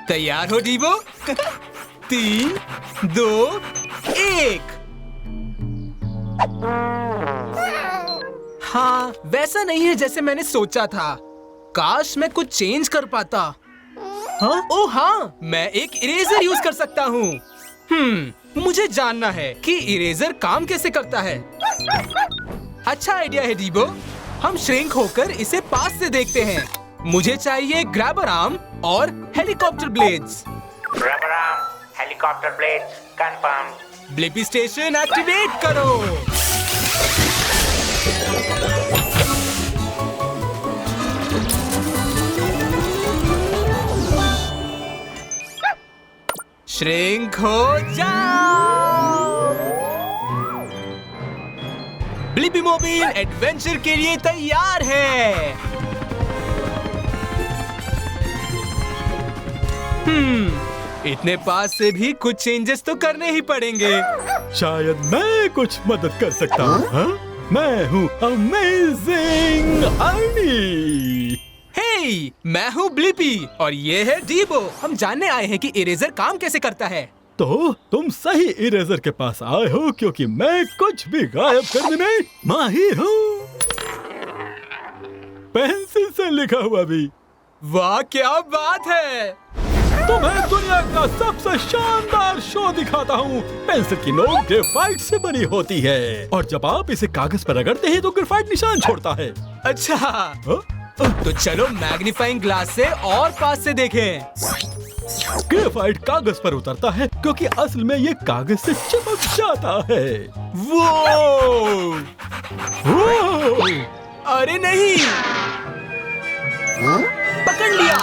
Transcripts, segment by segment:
तैयार हो डीबो? 3, 2, 1। हाँ, वैसा नहीं है जैसे मैंने सोचा था। काश मैं कुछ चेंज कर पाता। हाँ? ओह हाँ, मैं एक इरेजर यूज कर सकता हूँ। मुझे जानना है कि इरेजर काम कैसे करता है। अच्छा आइडिया है डीबो। हम श्रिंक होकर इसे पास से देखते हैं। मुझे चाहिए ग्रैबर आर्म और helicopter blades. Grabber arm, helicopter blades, confirm. Blippi station activate करो। श्रिंक हो जाओ। ब्लिपी मोबाइल एडवेंचर के लिए तैयार है। इतने पास से भी कुछ चेंजेस तो करने ही पड़ेंगे। शायद मैं कुछ मदद कर सकता हूँ। हाँ? मैं हूँ अमेजिंग अर्नी। हे, मैं हूँ ब्लिपी और ये है डीबो। हम जानने आए हैं कि इरेजर काम कैसे करता है। तो तुम सही इरेजर के पास आए हो क्योंकि मैं कुछ भी गायब करने में माहिर हूँ। पेंसिल से लिखा हुआ भी। वाह क्या बात है। तुम्हें दुनिया का सबसे शानदार शो दिखाता हूँ। पेंसिल की नोक ग्रेफाइट से बनी होती है और जब आप इसे कागज पर रगड़ते हैं तो ग्रेफाइट निशान छोड़ता है। अच्छा हाँ? तो चलो मैग्नीफाइंग ग्लास से और पास से देखें। ग्रेफाइट कागज पर उतरता है क्योंकि असल में ये कागज से चिपक जाता है। वो अरे नहीं, पकड़ लिया।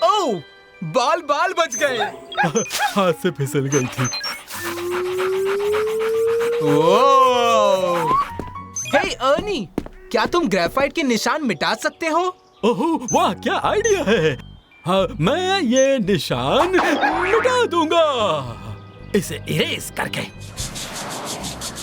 ओह, बाल बच गए। हाथ से फिसल गई थी। ओह, हे अर्नी, क्या तुम ग्रेफाइट के निशान मिटा सकते हो? ओह वाह क्या आइडिया है। हाँ, मैं ये निशान मिटा दूंगा इसे इरेज करके।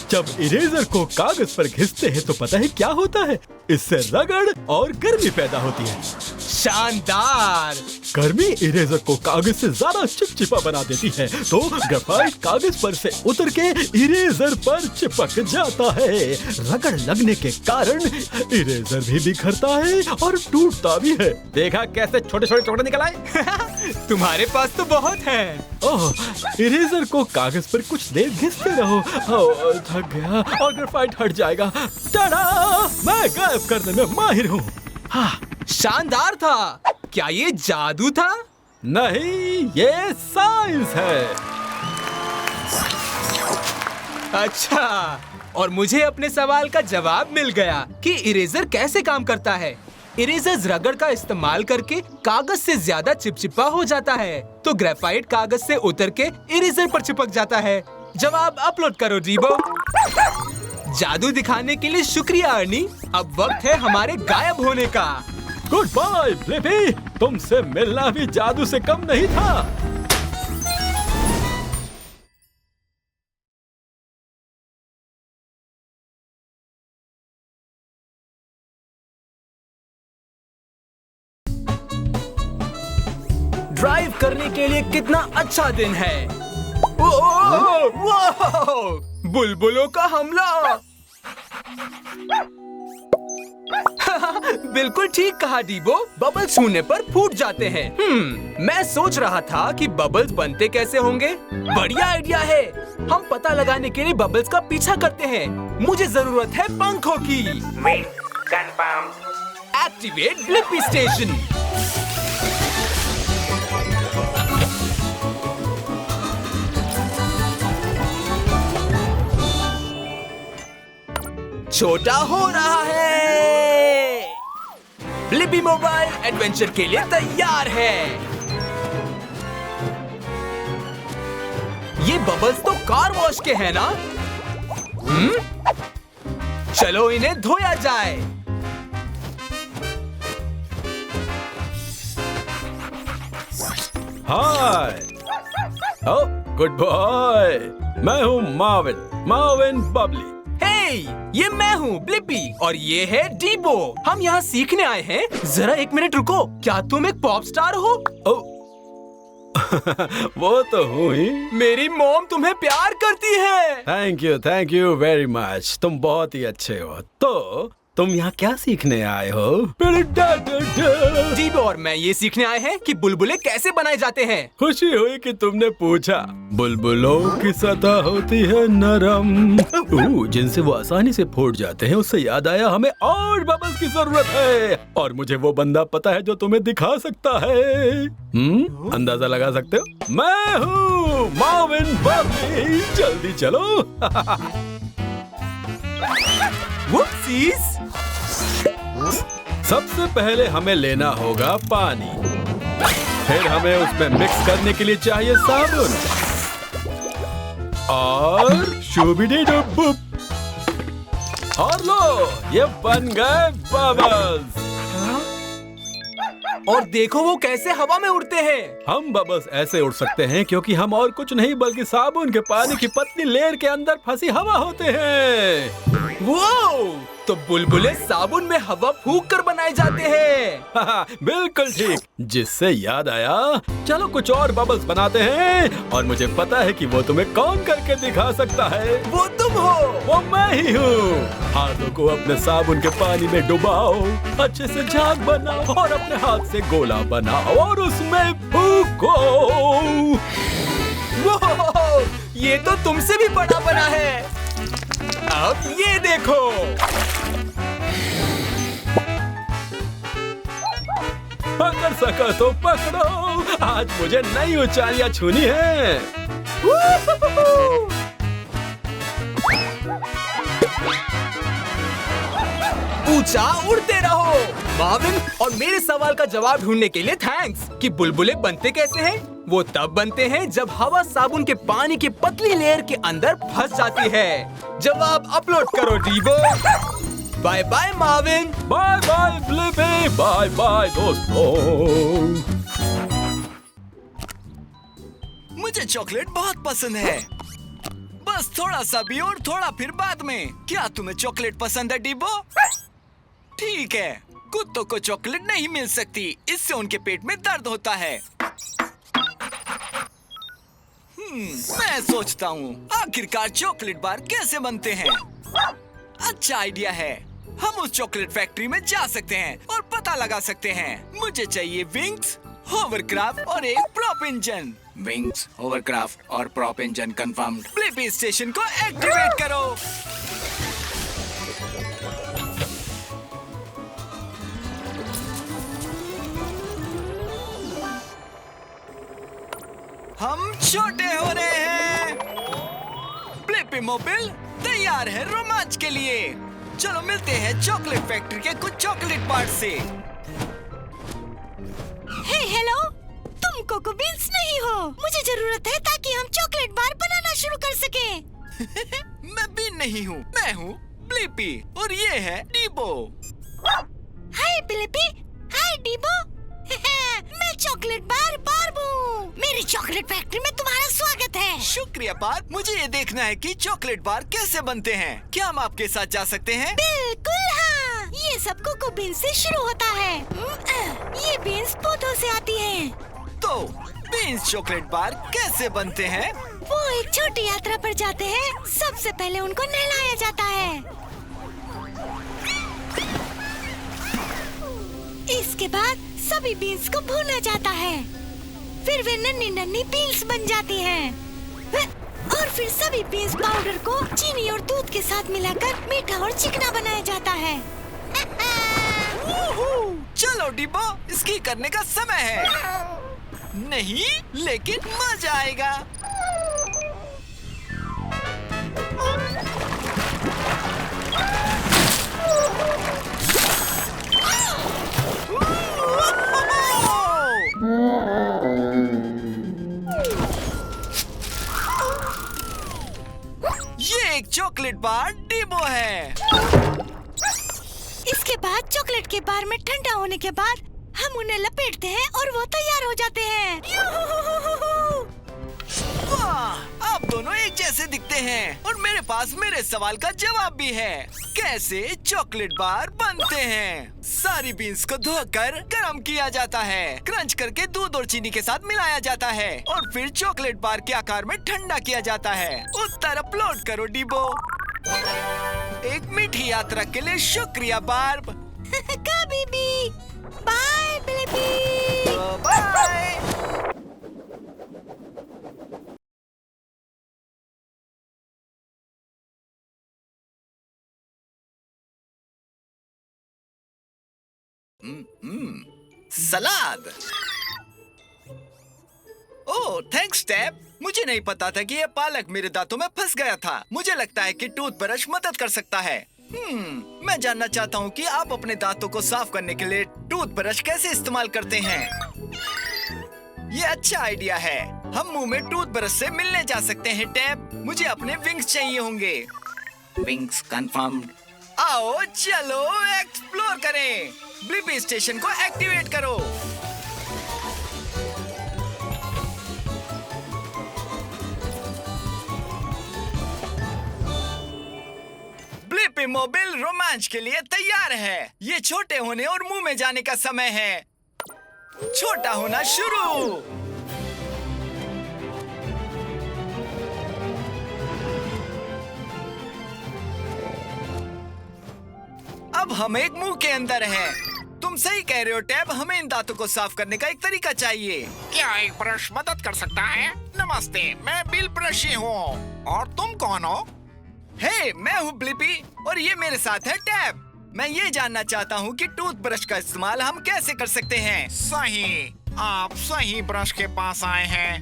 जब इरेजर को कागज पर घिसते हैं तो पता है क्या होता है? इससे रगड़ और गर्मी पैदा होती है। शानदार। गर्मी इरेजर को कागज से ज्यादा चिपचिपा बना देती है तो ग्रेफाइट कागज पर से उतर के इरेजर पर चिपक जाता है। रगड़ लगने के कारण इरेजर भी बिखरता है और टूटता भी है। देखा कैसे छोटे छोटे टुकड़े निकल आए? तुम्हारे पास तो बहुत है। ओह, इरेजर को कागज पर कुछ देर घिसते रहो। ओह, थक गया और ग्रेफाइट हट जाएगा। टाडा! मैं गायब करने में माहिर हूँ। हाँ, शानदार था। क्या ये जादू था? नहीं, ये साइंस है। अच्छा, और मुझे अपने सवाल का जवाब मिल गया कि इरेजर कैसे काम करता है। इरेजर रगड़ का इस्तेमाल करके कागज से ज्यादा चिपचिपा हो जाता है तो ग्रेफाइट कागज से उतर के इरेजर पर चिपक जाता है। जवाब अपलोड करो डीबो। जादू दिखाने के लिए शुक्रिया अर्नी। अब वक्त है हमारे गायब होने का। गुड बाय ब्लिपी, तुमसे मिलना भी जादू से कम नहीं था। ड्राइव करने के लिए कितना अच्छा दिन है। ओह, बुलबुलों का हमला। बिल्कुल ठीक कहा डीबो। बबल्स छूने पर फूट जाते हैं। मैं सोच रहा था कि बबल्स बनते कैसे होंगे। बढ़िया आइडिया है। हम पता लगाने के लिए बबल्स का पीछा करते हैं। मुझे जरूरत है पंखों की। Wing, confirm. Activate Blippi station. छोटा हो रहा है। ब्लिपी मोबाइल एडवेंचर के लिए तैयार है। ये बबल्स तो कार वॉश के हैं ना? चलो इन्हें धोया जाए। हाय, ओह गुड बॉय। मैं हूँ माविन बबली। हे, ये मैं हूँ ब्लिपी और ये है डीबो। हम यहाँ सीखने आए हैं। जरा 1 मिनट रुको, क्या तुम एक पॉप स्टार हो? वो तो हूँ ही। मेरी मॉम तुम्हें प्यार करती है। Thank you very much. तुम बहुत ही अच्छे हो। तो तुम यहाँ क्या सीखने आए हो? डीबो और मैं ये सीखने आए हैं कि बुलबुले कैसे बनाए जाते हैं। खुशी हुई कि तुमने पूछा। बुलबुलों की सतह होती है नरम, जिनसे वो आसानी से फूट जाते हैं। उससे याद आया, हमें और बबल्स की जरूरत है और मुझे वो बंदा पता है जो तुम्हें दिखा सकता है। अंदाजा लगा सकते हो? मैं हूँ माविन बबली। जल्दी चलो। Whoopsies! सबसे पहले हमें लेना होगा पानी, फिर हमें उसमें मिक्स करने के लिए चाहिए साबुन और शुबिडी-डुब-बुप। और लो, ये बन गए बबल्स। और देखो वो कैसे हवा में उड़ते हैं। हम बबल्स ऐसे उड़ सकते हैं क्योंकि हम और कुछ नहीं बल्कि साबुन के पानी की पतली लेयर के अंदर फंसी हवा होते हैं। वो तो बुलबुले साबुन में हवा फूंक कर बनाए जाते हैं। बिल्कुल ठीक। जिससे याद आया, चलो कुछ और बबल्स बनाते हैं और मुझे पता है कि वो तुम्हें कौन करके दिखा सकता है। वो तुम हो। वो मैं ही हूँ। हाथों को अपने साबुन के पानी में डुबाओ, अच्छे से झाग बनाओ और अपने हाथ से गोला बनाओ और उसमें फूंको। वो, ये तो तुमसे भी बड़ा बना है। अब ये देखो। पकड़ सका तो पकड़ो, आज मुझे नई ऊंचाइयां छूनी है। ऊंचा उड़ते रहो। माविन, और मेरे सवाल का जवाब ढूंढने के लिए थैंक्स कि बुलबुले बनते कैसे हैं। वो तब बनते हैं जब हवा साबुन के पानी की पतली लेयर के अंदर फंस जाती है। जवाब अपलोड करो डीबो। Bye bye Mavin. Bye bye Blippi. Bye bye दोस्तों। मुझे चॉकलेट बहुत पसंद है। बस थोड़ा सा भी और थोड़ा फिर बाद में। क्या तुम्हें चॉकलेट पसंद है डीबो? ठीक है, कुत्तों को चॉकलेट नहीं मिल सकती, इससे उनके पेट में दर्द होता है। मैं सोचता हूँ आखिरकार चॉकलेट बार कैसे बनते हैं। अच्छा आइडिया है। हम उस चॉकलेट फैक्ट्री में जा सकते हैं और पता लगा सकते हैं। मुझे चाहिए विंग्स, होवरक्राफ्ट और एक प्रॉप इंजन। विंग्स, होवरक्राफ्ट और prop engine confirmed. Blippi station को एक्टिवेट करो। हम छोटे हो रहे हैं। ब्लिपी मोबिल तैयार है रोमांच के लिए। चलो मिलते हैं चॉकलेट फैक्ट्री के कुछ चॉकलेट पार्ट से। हे हेलो, तुम कोको बीन्स नहीं हो। मुझे जरूरत है ताकि हम चॉकलेट बार बनाना शुरू कर सकें। मैं बीन नहीं हूँ, मैं हूँ ब्लिपी और ये है डीबो। हाय ब्लिपी, हाय डीबो। मैं चॉकलेट बार बारबू। मेरी चॉकलेट फैक्ट्री में तुम्हारा स्वागत है। शुक्रिया बार। मुझे ये देखना है कि चॉकलेट बार कैसे बनते हैं। क्या हम आपके साथ जा सकते हैं? बिल्कुल हाँ। ये सब कोको बीन्स से शुरू होता है। ये बीन्स पौधों से आती हैं। तो बीन्स चॉकलेट बार कैसे बनते हैं? वो एक छोटी यात्रा पर जाते हैं। सबसे पहले उनको नहलाया जाता है। इसके बाद सभी बीन्स को भूना जाता है। फिर वे नन्ही नन्ही बीन्स बन जाती हैं। और फिर सभी बीन्स पाउडर को चीनी और दूध के साथ मिलाकर मीठा और चिकना बनाया जाता है। चलो डिब्बो, इसकी करने का समय है। नहीं, लेकिन मजा आएगा। ये एक चॉकलेट बार डिब्बो है। इसके बाद चॉकलेट के बार में ठंडा होने के बाद हम उन्हें लपेटते हैं और वो तैयार हो जाते हैं। वाह, अब दोनों एक जैसे दिखते हैं और मेरे पास मेरे सवाल का जवाब भी है। कैसे चॉकलेट बार बनते हैं? सारी बीन्स को धोकर गरम किया जाता है, क्रंच करके दूध और चीनी के साथ मिलाया जाता है और फिर चॉकलेट बार के आकार में ठंडा किया जाता है। उत्तर अपलोड करो डिबो। एक मीठी यात्रा के लिए शुक्रिया बार्ब। कभी भी। Bye Blippi. बाय। सलाद। Oh thanks Tab. मुझे नहीं पता था कि ये पालक मेरे दांतों में फंस गया था। मुझे लगता है कि टूथब्रश मदद कर सकता है। मैं जानना चाहता हूँ कि आप अपने दांतों को साफ करने के लिए टूथब्रश कैसे इस्तेमाल करते हैं। ये अच्छा आइडिया है। हम मुंह में टूथब्रश से मिलने जा सकते हैं टैब। मुझे अपने विंग्स चाहिए होंगे। Wings confirmed. आओ चलो एक्सप्लोर करें। ब्लिपी स्टेशन को एक्टिवेट करो। ब्लिपी मोबाइल रोमांच के लिए तैयार है। ये छोटे होने और मुंह में जाने का समय है। छोटा होना शुरू। अब हम एक मुंह के अंदर हैं। तुम सही कह रहे हो टैब। हमें इन दांतों को साफ करने का एक तरीका चाहिए। क्या एक ब्रश मदद कर सकता है? नमस्ते, मैं बिल ब्रशी हूँ। और तुम कौन हो? हे, मैं हूँ ब्लिपी और ये मेरे साथ है टैब। मैं ये जानना चाहता हूँ कि टूथब्रश का इस्तेमाल हम कैसे कर सकते हैं। सही, आप सही ब्रश के पास आए हैं।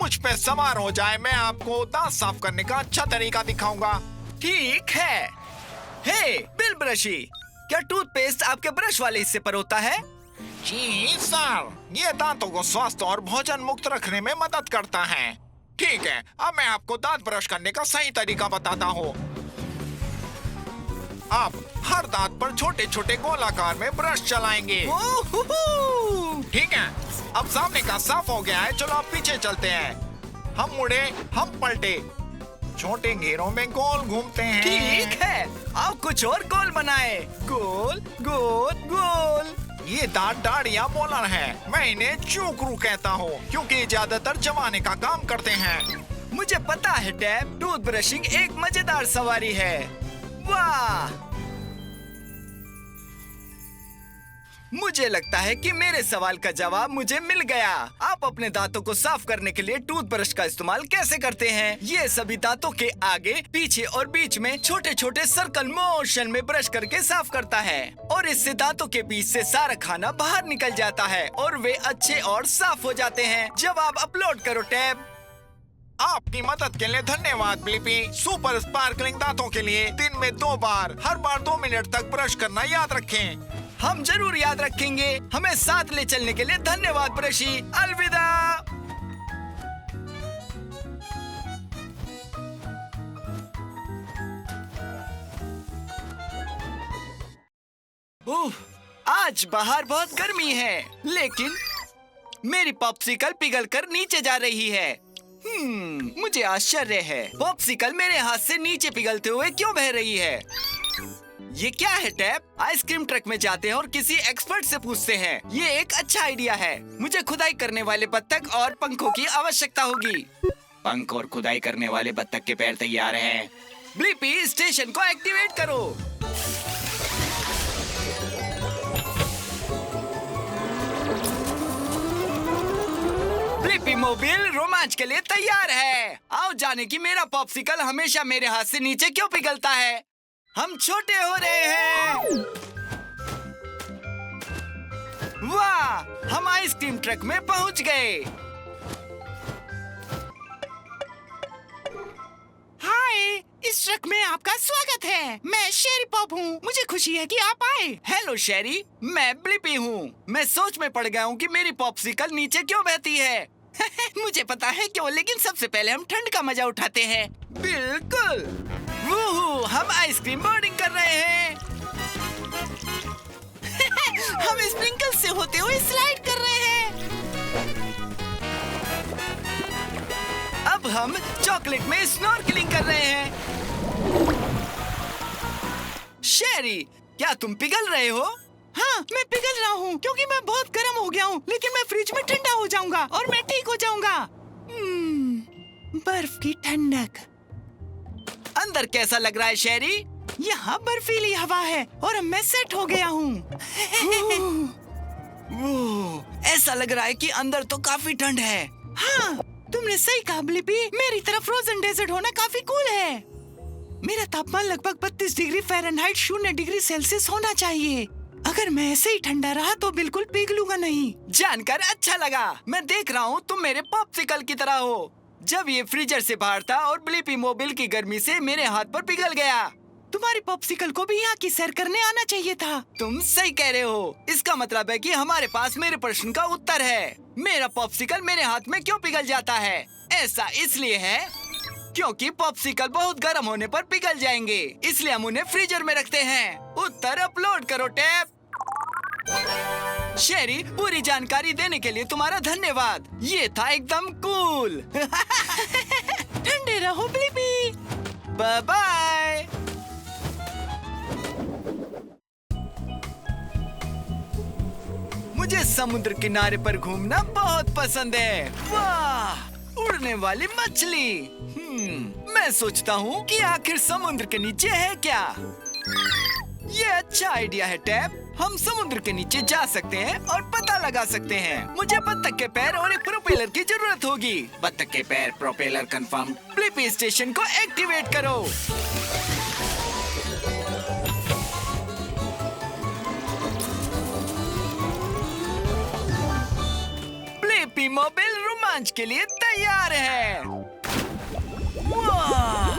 मुझ पे सवार हो जाए, मैं आपको दांत साफ करने का अच्छा तरीका दिखाऊंगा। ठीक है। हे बिल ब्रशी, क्या टूथपेस्ट आपके ब्रश वाले हिस्से पर होता है? जी सर, ये दांतों को स्वस्थ और भोजन मुक्त रखने में मदद करता है। ठीक है, अब मैं आपको दांत ब्रश करने का सही तरीका बताता हूँ। आप हर दांत पर छोटे छोटे गोलाकार में ब्रश चलाएंगे। ठीक है, अब सामने का साफ हो गया है। चलो अब पीछे चलते हैं। हम मुड़े, हम पलटे, छोटे घेरों में गोल घूमते हैं। ठीक है, अब कुछ और गोल बनाए। गोल गोल गोल। ये दांत दाढ़ियाँ बॉलर हैं। मैं इन्हें चूकरू कहता हूँ क्योंकि ज्यादातर जमाने का काम करते हैं। मुझे पता है टैब, टूथ ब्रशिंग एक मजेदार सवारी है। वाह, मुझे लगता है कि मेरे सवाल का जवाब मुझे मिल गया। आप अपने दांतों को साफ करने के लिए टूथब्रश का इस्तेमाल कैसे करते हैं? ये सभी दांतों के आगे, पीछे और बीच में छोटे छोटे सर्कल मोशन में ब्रश करके साफ करता है और इससे दांतों के बीच से सारा खाना बाहर निकल जाता है और वे अच्छे और साफ हो जाते हैं। जवाब अपलोड करो टैब। आपकी मदद के लिए धन्यवाद ब्लिपी। सुपर स्पार्कलिंग दांतों के लिए दिन में 2 बार, हर बार 2 मिनट तक ब्रश करना याद रखें। हम जरूर याद रखेंगे। हमें साथ ले चलने के लिए धन्यवाद ब्रशी। अलविदा। आज बाहर बहुत गर्मी है, लेकिन मेरी पॉप्सिकल पिघलकर नीचे जा रही है। मुझे आश्चर्य है, पॉप्सिकल मेरे हाथ से नीचे पिघलते हुए क्यों बह रही है? ये क्या है टैब? आइसक्रीम ट्रक में जाते हैं और किसी एक्सपर्ट से पूछते हैं। ये एक अच्छा आइडिया है। मुझे खुदाई करने वाले बत्तख और पंखों की आवश्यकता होगी। पंख और खुदाई करने वाले बत्तख के पैर तैयार हैं। ब्लिपी स्टेशन को एक्टिवेट करो। ब्लिपी मोबाइल रोमांच के लिए तैयार है। आओ जाने कि मेरा पॉप्सिकल हमेशा मेरे हाथ से नीचे क्यों पिघलता है। हम छोटे हो रहे हैं। वाह, हम आइसक्रीम ट्रक में पहुंच गए। हाय, इस ट्रक में आपका स्वागत है। मैं शेरी पॉप हूँ। मुझे खुशी है कि आप आए। हेलो शेरी, मैं ब्लिपी हूँ। मैं सोच में पड़ गया हूँ कि मेरी पॉप्सिकल नीचे क्यों बहती है। मुझे पता है क्यों, लेकिन सबसे पहले हम ठंड का मजा उठाते हैं। बिल्कुल। वूहू, हम आइसक्रीम बोर्डिंग कर रहे हैं। हम स्प्रिंकल से होते हुए स्लाइड कर रहे हैं। अब हम चॉकलेट में स्नॉर्कलिंग कर रहे हैं। शेरी, क्या तुम पिघल रहे हो? हाँ, मैं पिघल रहा हूँ क्योंकि मैं बहुत गर्म हो गया हूँ, लेकिन मैं फ्रिज में ठंडा हो जाऊंगा और मैं ठीक हो जाऊंगा। बर्फ की ठंडक। अंदर कैसा लग रहा है शेरी? यहाँ बर्फीली हवा है और अब मैं सेट हो गया हूँ। ऐसा लग रहा है कि अंदर तो काफी ठंड है। हाँ, तुमने सही कहा ब्लिपी, मेरी तरफ फ्रोजन डेजर्ट होना काफी कूल है। मेरा तापमान लगभग 32 डिग्री फ़ारेनहाइट 0 डिग्री सेल्सियस होना चाहिए। अगर मैं ऐसे ही ठंडा रहा तो बिल्कुल पिघलूंगा नहीं। जानकर अच्छा लगा। मैं देख रहा हूँ तुम मेरे पॉप्सिकल की तरह हो। जब ये फ्रीजर से बाहर था और ब्लिपी मोबिल की गर्मी से मेरे हाथ पर पिघल गया। तुम्हारी पॉप्सिकल को भी यहाँ की सैर करने आना चाहिए था। तुम सही कह रहे हो। इसका मतलब है कि हमारे पास मेरे प्रश्न का उत्तर है। मेरा पॉप्सिकल मेरे हाथ में क्यों पिघल जाता है? ऐसा इसलिए है क्योंकि पॉप्सिकल बहुत गर्म होने पर पिघल जाएंगे, इसलिए हम उन्हें फ्रीजर में रखते हैं। उत्तर अपलोड करो टैप। शेरी, पूरी जानकारी देने के लिए तुम्हारा धन्यवाद। ये था एकदम कूल। ठंडे रहो ब्लिपी। Bye bye. मुझे समुद्र किनारे पर घूमना बहुत पसंद है। वाह, उड़ने वाली मछली। मैं सोचता हूँ कि आखिर समुद्र के नीचे है क्या? ये अच्छा आइडिया है टैप। हम समुद्र के नीचे जा सकते हैं और पता लगा सकते हैं। मुझे बत्तख के पैर और एक प्रोपेलर की जरूरत होगी। बत्तख के पैर, प्रोपेलर कंफर्म। ब्लिपी स्टेशन को एक्टिवेट करो। ब्लिपी मोबिल रोमांच के लिए तैयार है। वाह,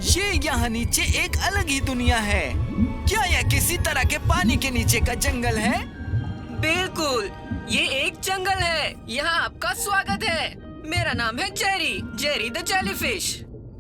ये यहाँ नीचे एक अलग ही दुनिया है। क्या यह किसी तरह के पानी के नीचे का जंगल है? बिल्कुल, ये एक जंगल है। यहाँ आपका स्वागत है। मेरा नाम है जेरी, जेरी द जेलीफिश।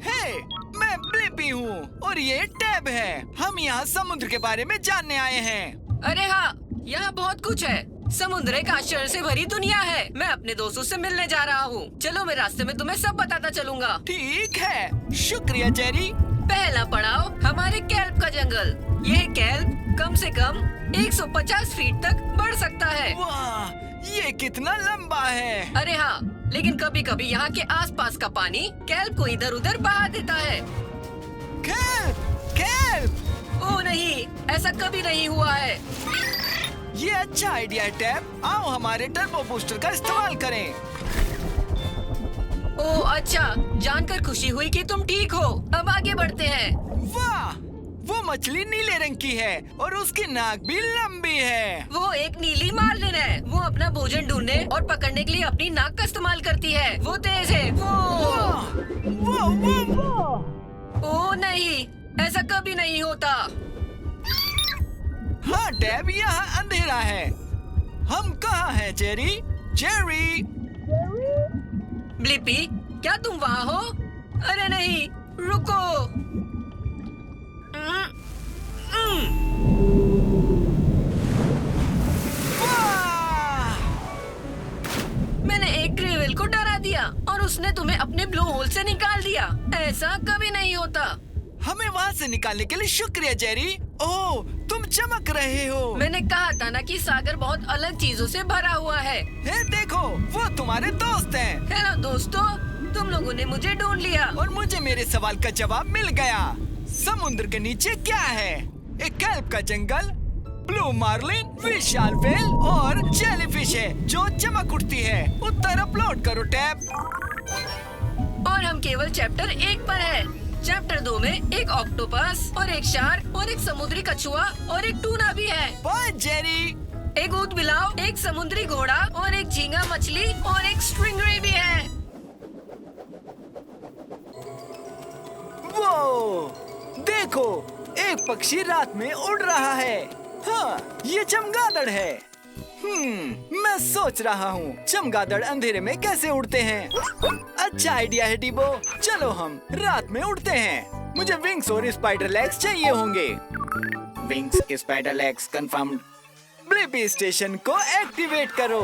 हे, मैं ब्लिपी हूँ और ये टैब है। हम यहाँ समुद्र के बारे में जानने आए हैं। अरे हाँ, यहाँ बहुत कुछ है। समुद्र एक आश्चर्य से भरी दुनिया है। मैं अपने दोस्तों से मिलने जा रहा हूँ। चलो, मैं रास्ते में तुम्हें सब बताता चलूंगा। ठीक है, शुक्रिया जेरी। पहला पड़ाव हमारे कैल्प का जंगल। यह कैल्प कम से कम 150 फीट तक बढ़ सकता है। वाह, ये कितना लंबा है। अरे हाँ, लेकिन कभी कभी यहाँ के आसपास का पानी कैल्प को इधर उधर बहा देता है। Kelp, kelp. ओह नहीं, ऐसा कभी नहीं हुआ है। ये अच्छा आइडिया है टैप। आओ हमारे टर्बो बूस्टर का इस्तेमाल करें। ओह अच्छा, जानकर खुशी हुई कि तुम ठीक हो। अब आगे बढ़ते हैं। वाह, वो मछली नीले रंग की है और उसकी नाक भी लंबी है। वो एक नीली मार्लिन है। वो अपना भोजन ढूंढने और पकड़ने के लिए अपनी नाक का इस्तेमाल करती है। वो तेज है। ओह नहीं, ऐसा कभी नहीं होता। हाँ टैब, यहाँ अंधेरा है। हम कहाँ हैं जेरी? जेरी, ब्लिपी, क्या तुम वहाँ हो? अरे नहीं, रुको। मैंने एक क्रेवेल को डरा दिया और उसने तुम्हें अपने ब्लो होल से निकाल दिया। ऐसा कभी नहीं होता। हमें वहाँ से निकालने के लिए शुक्रिया जेरी। ओह, तुम चमक रहे हो। मैंने कहा था ना कि सागर बहुत अलग चीजों से भरा हुआ है। हे देखो, वो तुम्हारे दोस्त हैं। हेलो दोस्तों, तुम लोगों ने मुझे ढूंढ लिया और मुझे मेरे सवाल का जवाब मिल गया। समुद्र के नीचे क्या है? एक कैल्प का जंगल, ब्लू मार्लिन, विशाल व्हेल और जेलीफिश है जो चमक उठती है। उत्तर अपलोड करो टैब। और हम केवल चैप्टर 1 पर है। चैप्टर 2 में एक ऑक्टोपस और एक शार्क और एक समुद्री कछुआ और एक टूना भी है। Bye Jerry. एक ऊदबिलाव, एक समुद्री घोड़ा और एक झींगा मछली और एक स्ट्रिंगरे भी है। वो देखो, एक पक्षी रात में उड़ रहा है। हाँ, ये चमगादड़ है। मैं सोच रहा हूँ चमगादड़ अंधेरे में कैसे उड़ते हैं। अच्छा आइडिया है डिबो। चलो हम रात में उड़ते हैं। मुझे विंग्स और स्पाइडर लेग्स चाहिए होंगे। Wings, spider legs confirmed. Blippi station को एक्टिवेट करो।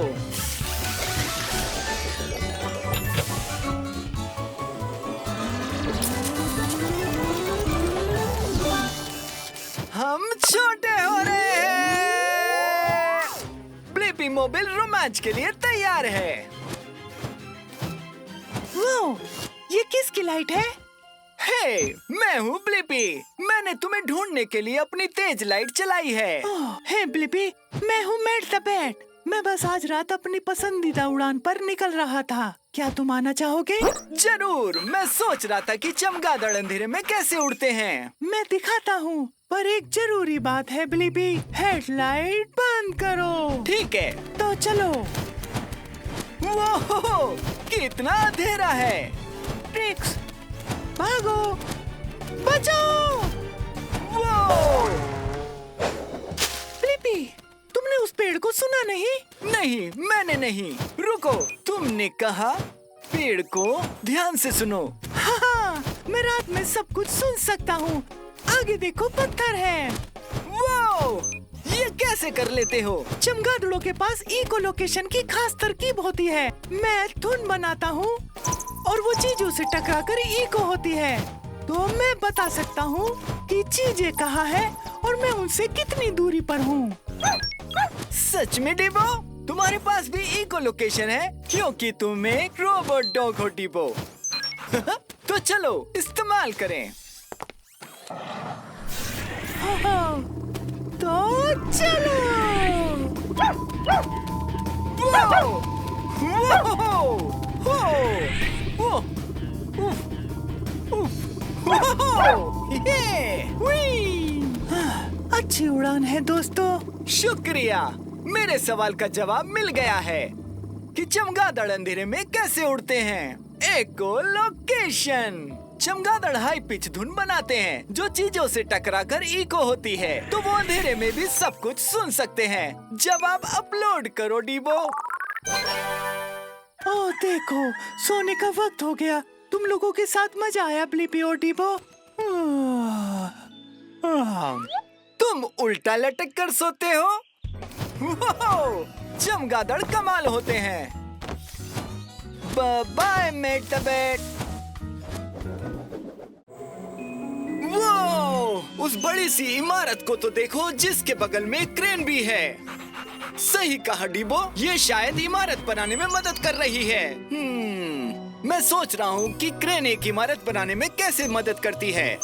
मोबिल रोमांच के लिए तैयार है। वो, ये किसकी लाइट है? हे, मैं हूँ ब्लिपी। मैंने तुम्हें ढूंढने के लिए अपनी तेज लाइट चलाई है। ओह, हे ब्लिपी, मैं हूँ मैट द बैट। मैं बस आज रात अपनी पसंदीदा उड़ान पर निकल रहा था। क्या तुम आना चाहोगे? जरूर। मैं सोच रहा था कि चमगादड़ अंधेरे में कैसे उड़ते हैं। मैं दिखाता हूँ, पर एक जरूरी बात है ब्लिपी। हेडलाइट बंद करो। ठीक है। तो चलो। वो कितना अंधेरा है। ट्रिक्स, भागो, बचाओ। वो ब्लिपी, तुमने उस पेड़ को सुना नहीं? नहीं, मैंने नहीं। रुको, तुमने कहा पेड़ को ध्यान से सुनो। हाँ, मैं रात में सब कुछ सुन सकता हूँ। आगे देखो, पत्थर है। वो ये कैसे कर लेते हो? चमगादड़ों के पास इको लोकेशन की खास तरकीब होती है। मैं धुन बनाता हूँ और वो चीजों से टकराकर इको होती है, तो मैं बता सकता हूँ कि चीजें कहाँ है और मैं उनसे कितनी दूरी पर हूँ। सच में डिबो? तुम्हारे पास भी इको लोकेशन है? क्योंकि तुम एक रोबोट डॉग हो डिबो। तो चलो इस्तेमाल करें। हाँ, तो चलो। वो! वो! वो! वो! ये! हुई! हाँ, अच्छी उड़ान है दोस्तों। शुक्रिया। मेरे सवाल का जवाब मिल गया है कि चमगादड़ अंधेरे में कैसे उड़ते हैं। एको लोकेशन। चमगादड़ हाई पिच धुन बनाते हैं जो चीजों से टकराकर इको होती है, तो वो अंधेरे में भी सब कुछ सुन सकते हैं। जब आप अपलोड करो डिबो। ओह देखो, सोने का वक्त हो गया। तुम लोगों के साथ मजा आया ब्लिपी और डिबो। तुम उल्टा लटक कर सोते हो? वाह! चमगादड़ कमाल होते हैं। Bye Matt the bat. वो उस बड़ी सी इमारत को तो देखो जिसके बगल में क्रेन भी है। सही कहा डिबो, ये शायद इमारत बनाने में मदद कर रही है। मैं सोच रहा हूँ कि क्रेन एक इमारत बनाने में कैसे मदद करती है।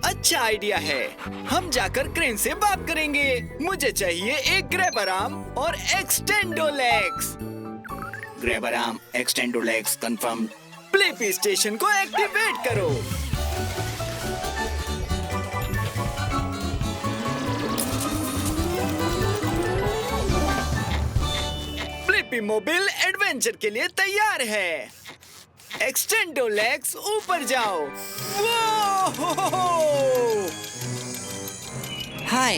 अच्छा आइडिया है। हम जाकर क्रेन से बात करेंगे। मुझे चाहिए एक ग्रैबर आर्म और extendo legs. Grabber arm, extendo legs confirm. Blippi station को एक्टिवेट करो। ब्लिपी मोबिल एडवेंचर के लिए तैयार है। एक्सटेंडो लेग्स, ऊपर जाओ। हाय,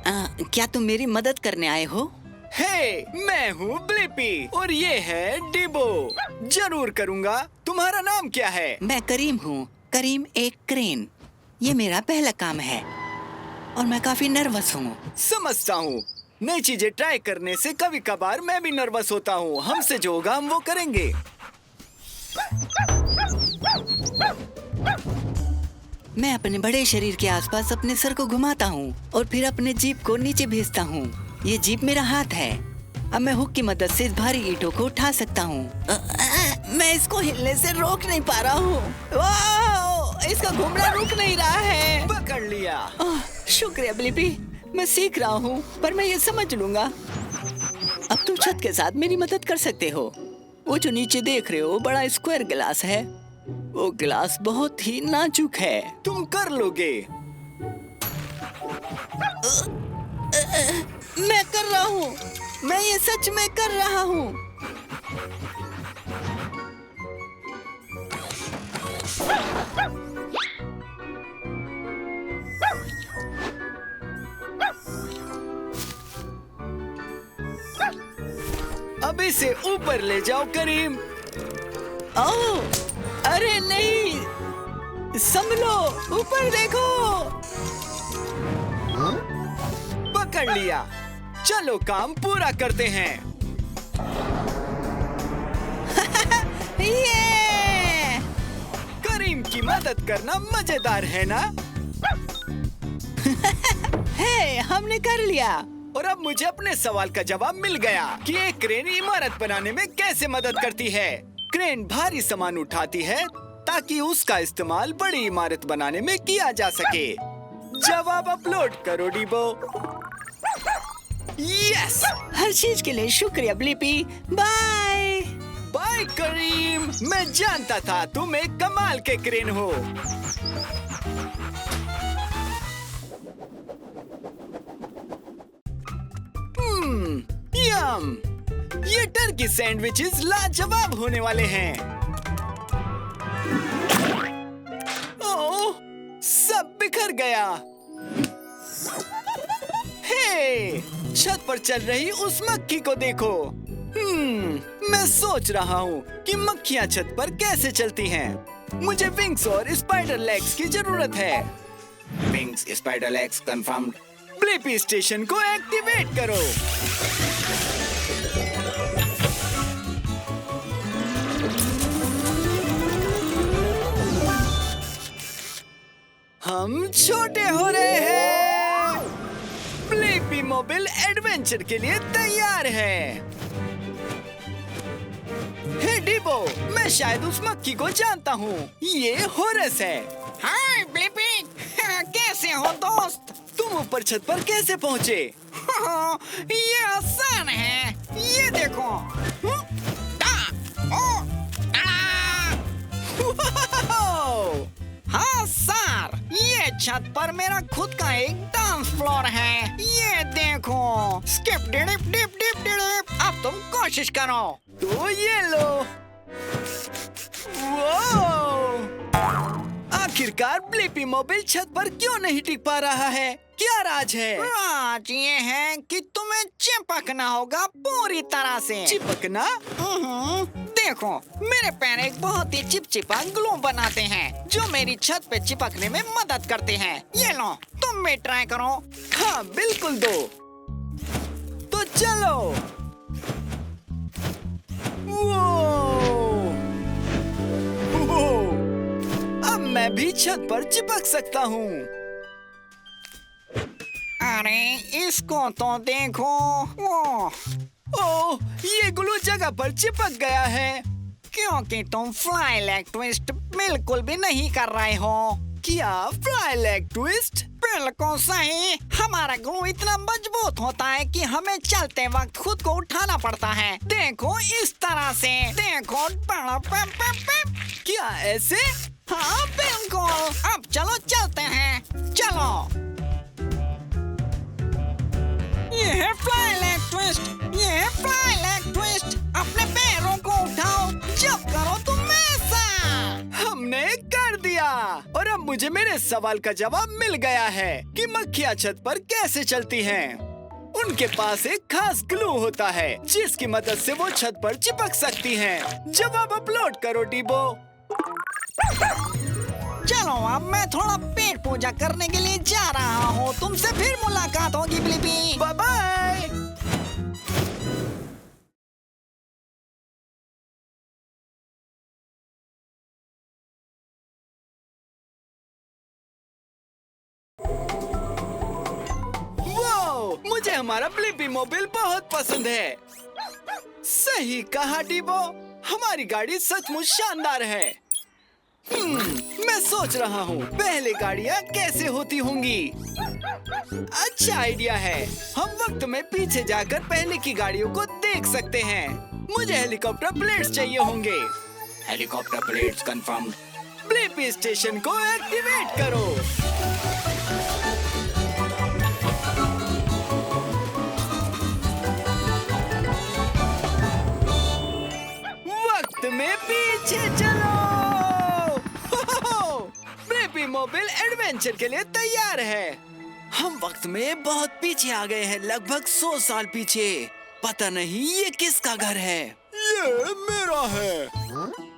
क्या तुम मेरी मदद करने आए हो? हे, मैं हूँ ब्लिपी और ये है डिबो। जरूर करूँगा। तुम्हारा नाम क्या है? मैं करीम हूँ। करीम एक क्रेन। ये मेरा पहला काम है और मैं काफी नर्वस हूँ। समझता हूँ। नई चीजें ट्राई करने से कभी कभार मैं भी नर्वस होता हूँ। हमसे जो होगा हम वो करेंगे। मैं अपने बड़े शरीर के आसपास अपने सर को घुमाता हूँ और फिर अपने जीप को नीचे भेजता हूँ। ये जीप मेरा हाथ है। अब मैं हुक की मदद से इस भारी ईंटों को उठा सकता हूँ। मैं इसको हिलने से रोक नहीं पा रहा हूँ। इसका घूमना रुक नहीं रहा है। पकड़ लिया। शुक्रिया ब्लिपी। मैं सीख रहा हूँ, पर मैं ये समझ लूंगा। अब तुम छत के साथ मेरी मदद कर सकते हो। वो जो नीचे देख रहे हो बड़ा स्क्वायर गिलास है। वो गिलास बहुत ही नाजुक है। तुम कर लोगे। मैं कर रहा हूँ। मैं ये सच में कर रहा हूँ। अब इसे ऊपर ले जाओ करीम। ओह, अरे नहीं, संभलो, ऊपर देखो। पकड़ लिया। चलो काम पूरा करते हैं। ये! करीम की मदद करना मजेदार है ना? हे, हमने कर लिया। और अब मुझे अपने सवाल का जवाब मिल गया कि एक क्रेन इमारत बनाने में कैसे मदद करती है। क्रेन भारी सामान उठाती है ताकि उसका इस्तेमाल बड़ी इमारत बनाने में किया जा सके। जवाब अपलोड करो डीबो। यस, हर चीज के लिए शुक्रिया ब्लिपी। बाय। बाय करीम। मैं जानता था तुम एक कमाल के क्रेन हो। यम, ये टर्की सैंडविचेस लाजवाब होने वाले हैं। ओह, सब बिखर गया। हे, छत पर चल रही उस मक्खी को देखो। मैं सोच रहा हूँ कि मक्खियाँ छत पर कैसे चलती हैं। मुझे विंग्स और स्पाइडर लेग्स की जरूरत है। Wings, spider legs confirmed. Blippi station को एक्टिवेट करो। हम छोटे हो रहे हैं। ब्लिपी मोबाइल एडवेंचर के लिए तैयार है। हे डीबो, मैं शायद उस मक्खी को जानता हूँ। ये होरस है। हाय ब्लिपी, कैसे हो दोस्त? तुम ऊपर छत पर कैसे पहुँचे? ये आसान है, ये देखो। हाँ सर, ये छत पर मेरा खुद का एक डांस फ्लोर है। ये देखो, skip dip dip dip dip. अब तुम कोशिश करो। तो ये लो। वो आखिरकार ब्लिपी मोबाइल छत पर क्यों नहीं टिक पा रहा है? क्या राज है? राज ये है कि तुम्हें चिपकना होगा पूरी तरह से। चिपकना? देखो, मेरे पैर एक बहुत ही चिपचिपा ग्लू बनाते हैं जो मेरी छत पे चिपकने में मदद करते हैं। ये लो, तुम भी ट्राई करो। हाँ बिल्कुल दो। तो चलो। वो। अब मैं भी छत पर चिपक सकता हूँ। अरे इसको तो देखो। ओह, ये ग्लू जगह पर चिपक गया है। क्योंकि तुम फ्लाई लेग ट्विस्ट बिल्कुल भी नहीं कर रहे हो। क्या फ्लाई लेग ट्विस्ट? बिल्कुल सही। हमारा ग्लू इतना मजबूत होता है कि हमें चलते वक्त खुद को उठाना पड़ता है। देखो इस तरह से। देखो। क्या ऐसे? हाँ बिल्कुल। अब चलो चलते हैं। चलो। ये है फ्लाई लेग ट्विस्ट। ये है फ्लाई लेग ट्विस्ट। अपने पैरों को उठाओ जब करो तुम ऐसा। हमने कर दिया। और अब मुझे मेरे सवाल का जवाब मिल गया है कि मक्खियाँ छत पर कैसे चलती हैं। उनके पास एक खास ग्लू होता है जिसकी मदद से वो छत पर चिपक सकती हैं। जवाब अपलोड करो डीबो। चलो अब मैं थोड़ा पेट पूजा करने के लिए जा रहा हूँ। तुमसे फिर मुलाकात होगी ब्लिपी। Bye bye. वो, मुझे हमारा ब्लिपी मोबाइल बहुत पसंद है। सही कहा डीबो, हमारी गाड़ी सचमुच शानदार है। मैं सोच रहा हूँ पहले गाड़ियाँ कैसे होती होंगी। अच्छा आइडिया है। हम वक्त में पीछे जाकर पहले की गाड़ियों को देख सकते हैं। मुझे हेलीकॉप्टर ब्लेड्स चाहिए होंगे। Helicopter blades confirmed. Blippi station को एक्टिवेट करो। वक्त में पीछे चलो। ब्लिपी मोबाइल एडवेंचर के लिए तैयार है। हम वक्त में बहुत पीछे आ गए हैं, लगभग 100 साल पीछे। पता नहीं ये किसका घर है। ये मेरा है।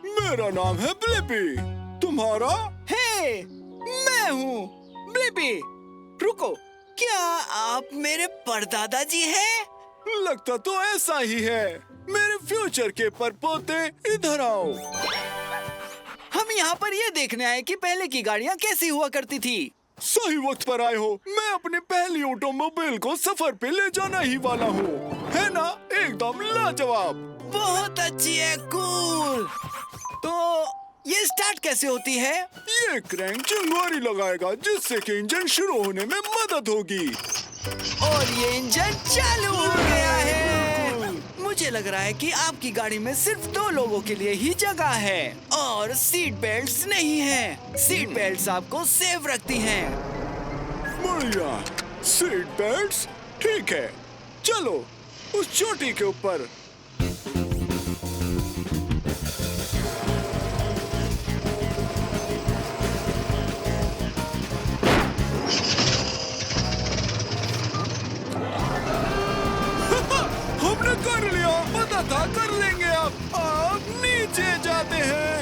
मेरा नाम है ब्लिपी। तुम्हारा? हे, मैं हूँ ब्लिपी। रुको, क्या आप मेरे परदादा जी हैं? लगता तो ऐसा ही है। मेरे फ्यूचर के परपोते, इधर आओ। हम यहाँ पर ये देखने आए कि पहले की गाड़ियाँ कैसी हुआ करती थी। सही वक्त पर आए हो। मैं अपने पहली ऑटोमोबाइल को सफर पे ले जाना ही वाला हूँ, है ना? एकदम लाजवाब। बहुत अच्छी है, कूल। तो ये स्टार्ट कैसे होती है? ये क्रैंक चिंगारी लगाएगा जिससे कि इंजन शुरू होने में मदद होगी। और ये इंजन चालू हो गया है। मुझे लग रहा है कि आपकी गाड़ी में सिर्फ 2 लोगों के लिए ही जगह है और सीट बेल्ट्स नहीं है। सीट बेल्ट्स आपको सेफ रखती हैं। बढ़िया, सीट बेल्ट्स ठीक है। चलो उस चोटी के ऊपर। हमने कर लिया, पता था कर लेंगे। अब नीचे जाते हैं।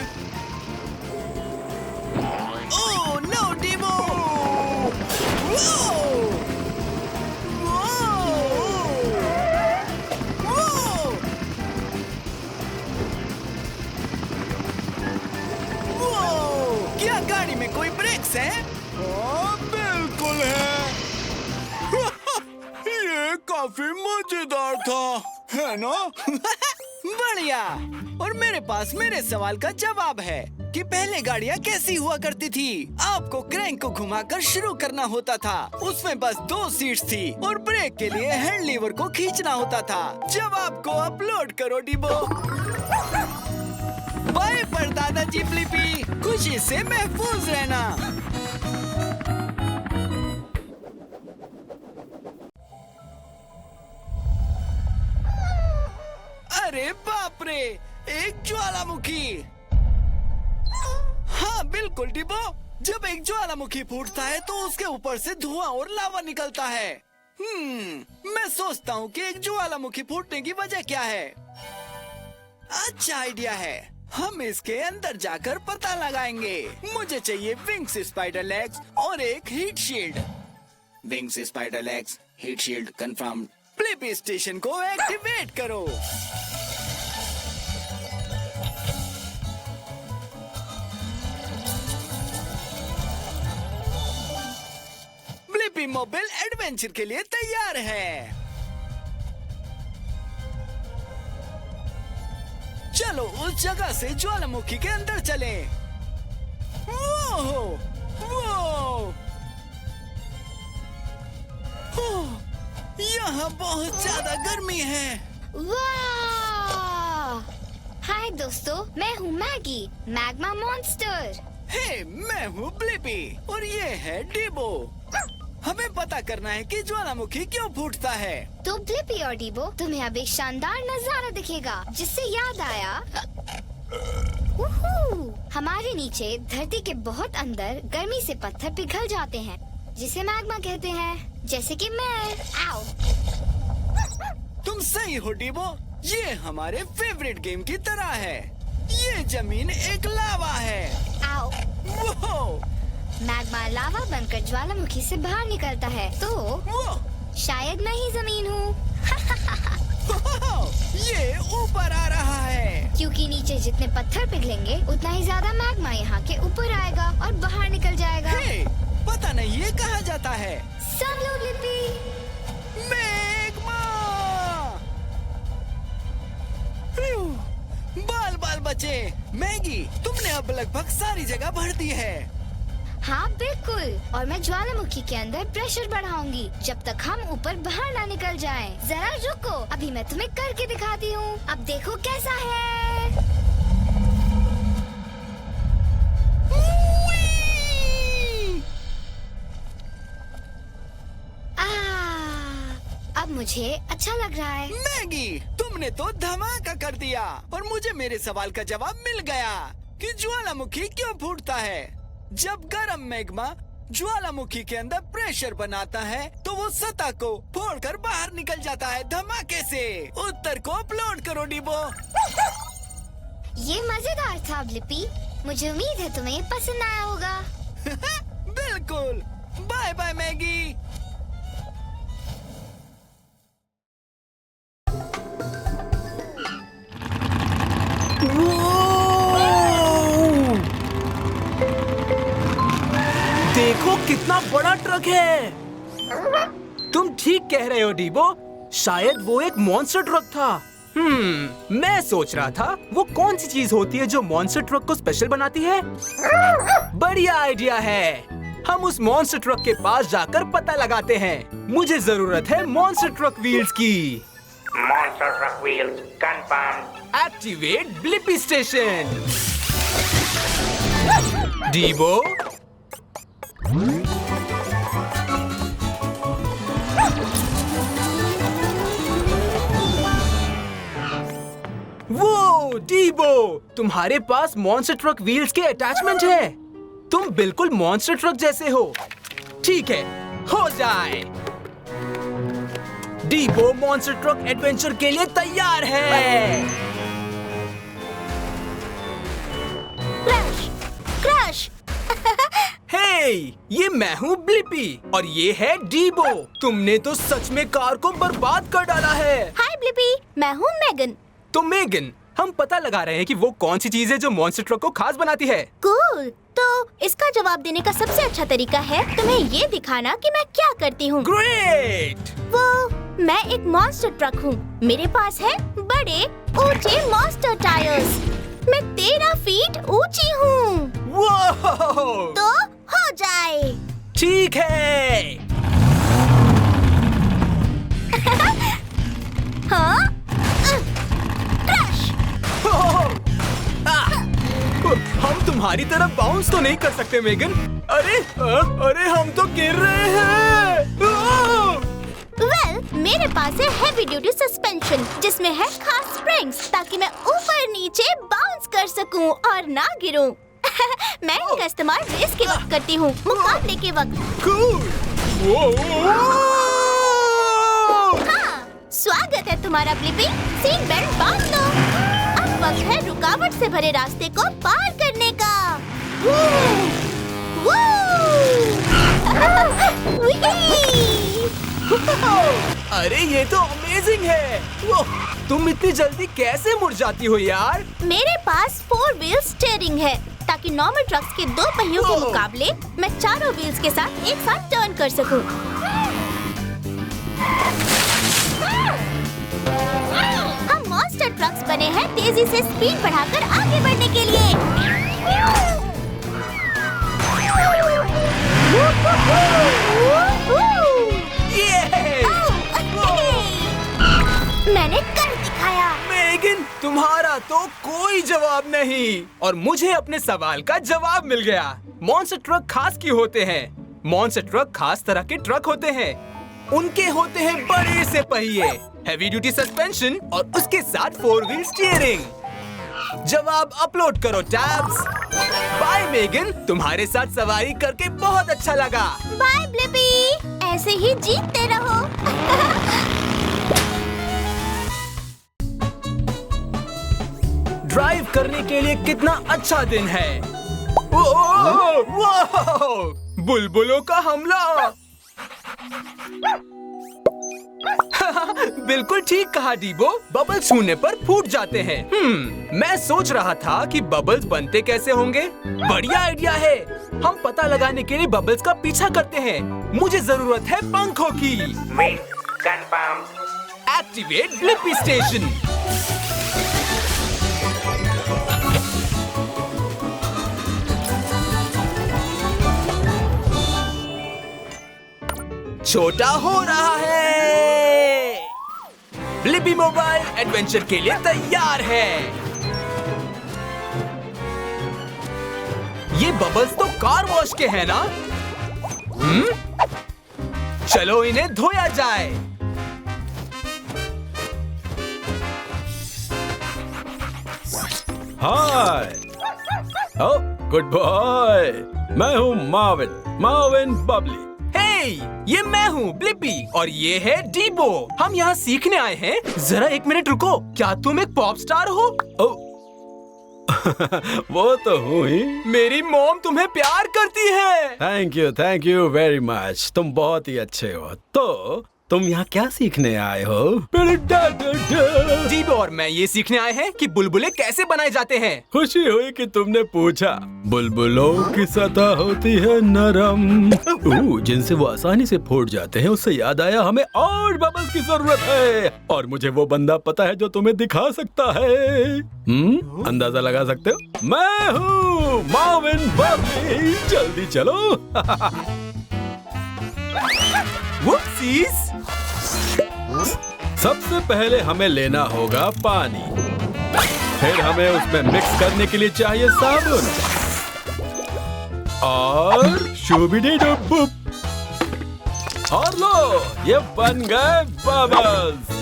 ओह नो डिमो! क्या गाड़ी में कोई ब्रेक्स है? हाँ, बिल्कुल है। ये काफी मजेदार था, है ना? बढ़िया। और मेरे पास मेरे सवाल का जवाब है कि पहले गाड़ियाँ कैसी हुआ करती थी। आपको क्रैंक को घुमाकर शुरू करना होता था। उसमें बस 2 सीट्स थी और ब्रेक के लिए हैंड लीवर को खींचना होता था। जवाब को अपलोड करो डिबो। बाय पर दादाजी फ्लिपी, खुशी से महफूज रहना। अरे बाप रे, एक ज्वालामुखी। हाँ बिल्कुल डिबो, जब एक ज्वालामुखी फूटता है तो उसके ऊपर से धुआं और लावा निकलता है। मैं सोचता हूँ कि एक ज्वालामुखी फूटने की वजह क्या है। अच्छा आइडिया है, हम इसके अंदर जाकर पता लगाएंगे। मुझे चाहिए विंग्स स्पाइडर लेग्स और एक heat shield. Wings spider legs, heat shield confirm. Flippi station को एक्टिवेट करो। फ्लिपी मोबाइल एडवेंचर के लिए तैयार है। चलो उस जगह से ज्वालामुखी के अंदर चलें। वो, यहाँ बहुत ज्यादा गर्मी है। वाह! हाय दोस्तों, मैं हूँ मैगी, मैग्मा मॉन्स्टर। हे, मैं हूँ ब्लिपी और ये है डिबो। हमें पता करना है कि ज्वालामुखी क्यों फूटता है। तो ब्लिपी और डिबो, तुम्हें अब एक शानदार नजारा दिखेगा, जिससे याद आया हमारे नीचे धरती के बहुत अंदर गर्मी से पत्थर पिघल जाते हैं, जिसे मैग्मा कहते हैं, जैसे कि मैं। आओ। तुम सही हो डिबो, ये हमारे फेवरेट गेम की तरह है। ये जमीन एक लावा है। आओ। वो, मैग्मा लावा बनकर ज्वालामुखी से बाहर निकलता है, तो शायद मैं ही जमीन हूँ। ये ऊपर आ रहा है। क्योंकि नीचे जितने पत्थर पिघलेंगे उतना ही ज्यादा मैग्मा यहाँ के ऊपर आएगा और बाहर निकल जाएगा। हे, पता नहीं ये कहा जाता है। सब लोग लिपि। मैग्मा। बाल बाल बचे। मैगी, तुमने अब लगभग सारी जगह भर दी है। हाँ बिल्कुल, और मैं ज्वालामुखी के अंदर प्रेशर बढ़ाऊंगी जब तक हम ऊपर बाहर ना निकल जाएं। जरा रुको, अभी मैं तुम्हें करके दिखाती हूँ। अब देखो कैसा है। अब मुझे अच्छा लग रहा है। मैगी, तुमने तो धमाका कर दिया और मुझे मेरे सवाल का जवाब मिल गया कि ज्वालामुखी क्यों फूटता है। जब गर्म मैग्मा ज्वालामुखी के अंदर प्रेशर बनाता है तो वो सतह को फोड़कर बाहर निकल जाता है धमाके से। उत्तर को अपलोड करो डिबो। ये मजेदार था ब्लिपी, मुझे उम्मीद है तुम्हें पसंद आया होगा। बिल्कुल। Bye bye Maggie. देखो कितना बड़ा ट्रक है। तुम ठीक कह रहे हो डीबो, शायद वो एक मॉन्स्टर ट्रक था। मैं सोच रहा था वो कौन सी चीज होती है जो मॉन्स्टर ट्रक को स्पेशल बनाती है। बढ़िया आइडिया है, हम उस मॉन्स्टर ट्रक के पास जाकर पता लगाते हैं। मुझे जरूरत है मॉन्स्टर ट्रक व्हील्स की। Monster truck wheels confirmed. Activate Blippi station. डीबो, वो डीबो, तुम्हारे पास मॉन्स्टर ट्रक व्हील्स के अटैचमेंट है। तुम बिल्कुल मॉन्स्टर ट्रक जैसे हो। ठीक है, हो जाए। डीबो मॉन्स्टर ट्रक एडवेंचर के लिए तैयार है। Crush crush. हे, ये मैं हूँ ब्लिपी और ये है डीबो। तुमने तो सच में कार को बर्बाद कर डाला है। हाय ब्लिपी, मैं हूँ मेगन। तो मेगन, हम पता लगा रहे हैं कि वो कौन सी चीज है जो मॉन्स्टर ट्रक को खास बनाती है। कूल। तो इसका जवाब देने का सबसे अच्छा तरीका है तुम्हें ये दिखाना कि मैं क्या करती हूँ। ग्रेट। वो मैं एक मॉन्स्टर ट्रक हूँ। मेरे पास है बड़े ऊंचे मॉन्स्टर टायर्स। मैं 13 फीट ऊंची हूँ। वो तो हो जाए। ठीक है। हाँ? क्रश। हम तुम्हारी तरफ बाउंस तो नहीं कर सकते मेगन। अरे हम तो गिर रहे हैं। वेल, मेरे पास है हेवी ड्यूटी सस्पेंशन जिसमें है खास स्प्रिंग्स ताकि मैं ऊपर नीचे बाउंस कर सकूं और ना गिरूं। मैं इनका इस्तेमाल रेस के वक्त करती हूँ, मुकाबले के वक्त। कूल। हाँ, स्वागत है तुम्हारा ब्लिपी। सीट बेल्ट बांध दो। अब वक्त है रुकावट से भरे रास्ते को पार करने का। अरे ये तो अमेजिंग है। तुम इतनी जल्दी कैसे मुड़ जाती हो यार? मेरे पास 4 व्हील स्टीयरिंग है ताकि नॉर्मल ट्रक्स के 2 पहियों के मुकाबले मैं चारों व्हील्स के साथ एक साथ टर्न कर सकूं। हम मॉन्स्टर ट्रक्स बने हैं तेजी से स्पीड बढ़ाकर आगे बढ़ने के लिए। मैंने कर दिखाया। मेगन, तुम्हारा तो कोई जवाब नहीं और मुझे अपने सवाल का जवाब मिल गया। मॉन्स्टर ट्रक खास क्यों होते हैं? मॉन्स्टर ट्रक खास तरह के ट्रक होते हैं। उनके होते हैं बड़े से पहिए, हेवी ड्यूटी सस्पेंशन और उसके साथ 4 व्हील स्टीयरिंग। जवाब अपलोड करो टैब्स। बाय मेगन, तुम्हारे साथ सवारी करके बहुत अच्छा लगा। बाय ब्लिपी, ऐसे ही जीतते रहो। ड्राइव करने के लिए कितना अच्छा दिन है। बुलबुलों का हमला। बिल्कुल ठीक कहा डीबो, बबल्स छूने पर फूट जाते हैं। मैं सोच रहा था कि बबल्स बनते कैसे होंगे। बढ़िया आइडिया है, हम पता लगाने के लिए बबल्स का पीछा करते हैं। मुझे जरूरत है पंखों की। Wings confirmed. Activate Blippi station. छोटा हो रहा है। ब्लिपी मोबाइल एडवेंचर के लिए तैयार है। ये बबल्स तो कार वॉश के हैं ना? चलो इन्हें धोया जाए। हाय, ओह गुड बॉय। मैं हूँ मार्विन बबली। हे, ये मैं हूँ ब्लिपी और ये है डीबो। हम यहाँ सीखने आए हैं। जरा 1 मिनट रुको, क्या तुम एक पॉप स्टार हो? वो तो हूँ ही। मेरी मॉम तुम्हें प्यार करती है। Thank you very much. तुम बहुत ही अच्छे हो। तो तुम यहाँ क्या सीखने आए हो? डीबो और मैं ये सीखने आए हैं कि बुलबुले कैसे बनाए जाते हैं। खुशी हुई कि तुमने पूछा। बुलबुलों की सतह होती है नरम, जिनसे वो आसानी से फूट जाते हैं। उससे याद आया, हमें और बबल्स की जरूरत है, और मुझे वो बंदा पता है जो तुम्हें दिखा सकता है। अंदाजा लगा सकते हो? मैं हूँ मार्विन बबली। जल्दी चलो। Whoopsies! सबसे पहले हमें लेना होगा पानी, फिर हमें उसमें मिक्स करने के लिए चाहिए साबुन, और शूबिडी-डुब-बुप। और लो, ये बन गए बबल्स।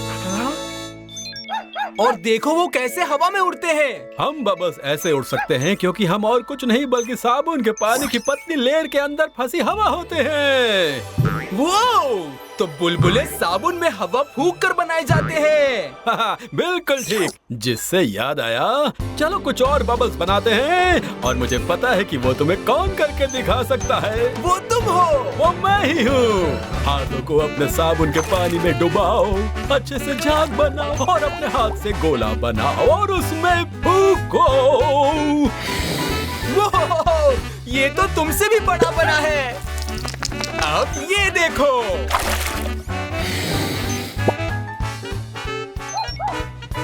और देखो वो कैसे हवा में उड़ते हैं। हम बबल्स ऐसे उड़ सकते हैं क्योंकि हम और कुछ नहीं बल्कि साबुन के पानी की पतली लेयर के अंदर फंसी हवा होते हैं। वो तो बुलबुले साबुन में हवा फूंक कर बनाए जाते हैं। बिल्कुल ठीक। जिससे याद आया, चलो कुछ और बबल्स बनाते हैं, और मुझे पता है कि वो तुम्हें कौन करके दिखा सकता है। वो तुम हो। वो मैं ही हूँ। हाथों को अपने साबुन के पानी में डुबाओ, अच्छे से झाग बनाओ, और अपने हाथ से गोला बनाओ और उसमें फूंको। वो ये तो तुमसे भी बड़ा बना है। अब ये देखो।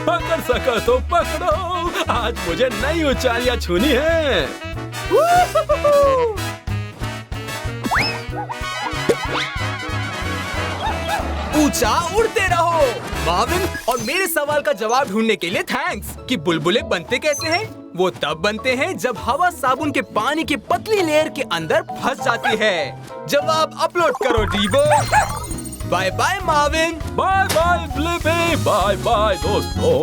पकड़ सका तो पकड़ो, आज मुझे नई ऊंचाइयां छूनी है। ऊंचा उड़ते रहो। मार्विन, और मेरे सवाल का जवाब ढूंढने के लिए थैंक्स कि बुलबुले बनते कैसे हैं। वो तब बनते हैं जब हवा साबुन के पानी की पतली लेयर के अंदर फंस जाती है। जवाब अपलोड करो डीबो। Bye bye Marvin. Bye bye Blippi. Bye bye दोस्तों।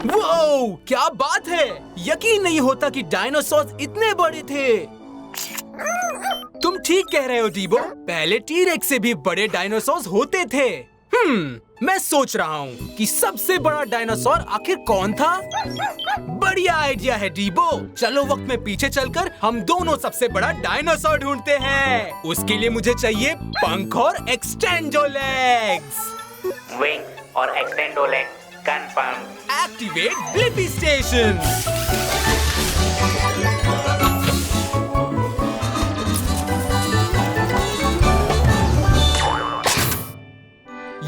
वो क्या बात है। यकीन नहीं होता कि डायनासोर इतने बड़े थे। तुम ठीक कह रहे हो डीबो, पहले टी-रेक्स से भी बड़े डायनासोर होते थे। मैं सोच रहा हूँ कि सबसे बड़ा डायनासोर आखिर कौन था। बढ़िया आइडिया है डीबो। चलो वक्त में पीछे चलकर हम दोनों सबसे बड़ा डायनासोर ढूंढते हैं। उसके लिए मुझे चाहिए पंख और एक्सटेंडो लेग्स। Wings और extendo legs confirmed. Activate Blippi station.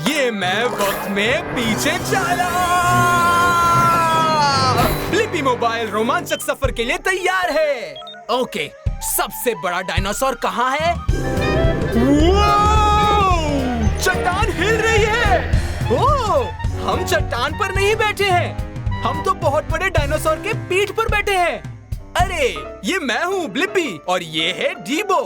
ये मैं वक्त में पीछे चला। ब्लिपी मोबाइल रोमांचक सफर के लिए तैयार है। ओके, सबसे बड़ा डायनासोर कहाँ है? चट्टान हिल रही है। ओह, हम चट्टान पर नहीं बैठे हैं, हम तो बहुत बड़े डायनासोर के पीठ पर बैठे हैं। अरे, ये मैं हूँ ब्लिपी और ये है डीबो।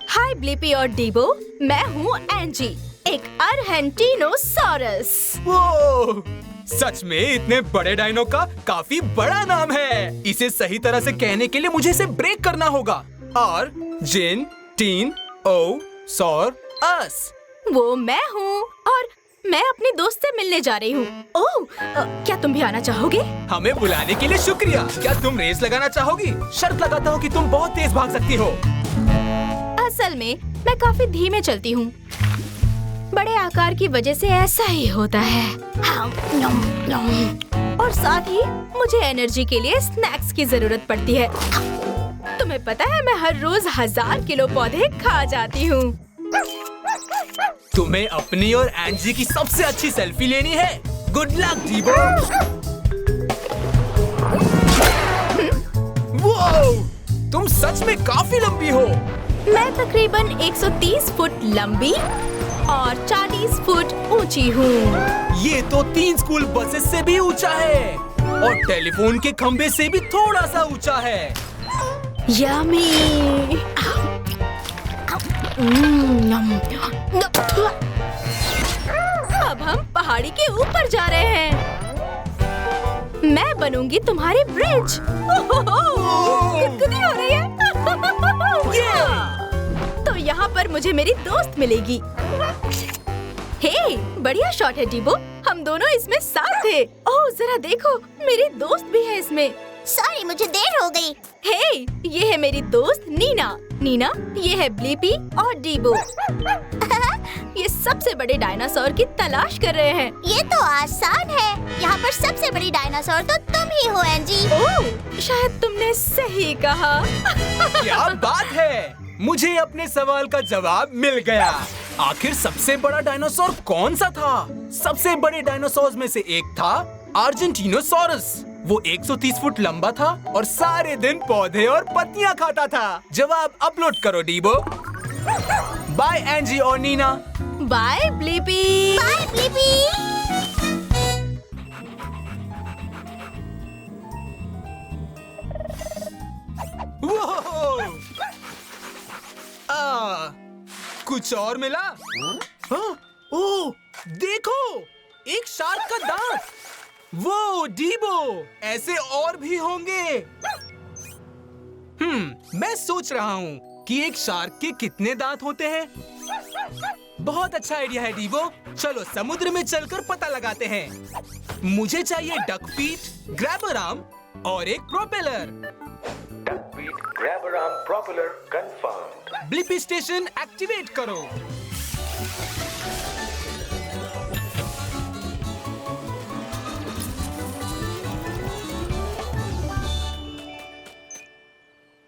हाय ब्लिपी और डीबो, मैं हूँ एंजी, एक अर्हेंटिनोसॉरस। वो सच में इतने बड़े डायनो का काफी बड़ा नाम है। इसे सही तरह से कहने के लिए मुझे इसे ब्रेक करना होगा। और जिन टीन ओ सॉर अस। वो मैं हूँ और मैं अपने दोस्त से मिलने जा रही हूँ। ओह, क्या तुम भी आना चाहोगे? हमें बुलाने के लिए शुक्रिया। क्या तुम रेस लगाना चाहोगी? शर्त लगाता हूँ कि तुम बहुत तेज भाग सकती हो। असल में मैं काफी धीमे चलती हूँ। बड़े आकार की वजह से ऐसा ही होता है। और साथ ही मुझे एनर्जी के लिए स्नैक्स की जरूरत पड़ती है। तुम्हें पता है, मैं हर रोज 1000 किलो पौधे खा जाती हूँ। तुम्हें अपनी और एंजी की सबसे अच्छी सेल्फी लेनी है। Good luck डीबो। वो, तुम सच में काफी लंबी हो। मैं तकरीबन 130 फुट लंबी और 40 फुट ऊंची हूँ। ये तो 3 स्कूल बसेस से भी ऊंचा है और टेलीफोन के खंबे से भी थोड़ा सा ऊंचा है। यम्मी। अब हम पहाड़ी के ऊपर जा रहे हैं। मैं बनूंगी तुम्हारी ब्रिज। गुदगुदी हो रही है। तो यहाँ पर मुझे मेरी दोस्त मिलेगी। हे, बढ़िया शॉट है डीबो। हम दोनों इसमें साथ थे। ओह, जरा देखो, मेरी दोस्त भी है इसमें। सॉरी मुझे देर हो गई। हे, ये है मेरी दोस्त नीना। नीना, ये है ब्लीपी और डीबो। ये सबसे बड़े डायनासोर की तलाश कर रहे हैं। ये तो आसान है। यहाँ पर सबसे बड़ी डायनासोर तो तुम ही हो एंजी। ओह, शायद तुमने सही कहा। क्या बात है, मुझे अपने सवाल का जवाब मिल गया। आखिर सबसे बड़ा डायनासोर कौन सा था? सबसे बड़े डायनासोर में से एक था अर्जेंटीनोसॉरस। वो 130 फुट लंबा था और सारे दिन पौधे और पत्तियां खाता था। जवाब अपलोड करो डीबो। बाय एंजी और नीना। बाय ब्लीपी। बाय ब्लीपी। कुछ और मिला? हाँ, ओह, देखो, एक शार्क का दांत। वो डीबो, ऐसे और भी होंगे। मैं सोच रहा हूँ कि एक शार्क के कितने दांत होते हैं। बहुत अच्छा आइडिया है डीबो। चलो समुद्र में चलकर पता लगाते हैं। मुझे चाहिए डक फीट, ग्रैबर आर्म और एक propeller. Duck feet, grabber arm, propeller confirmed. Blippi station activate करो।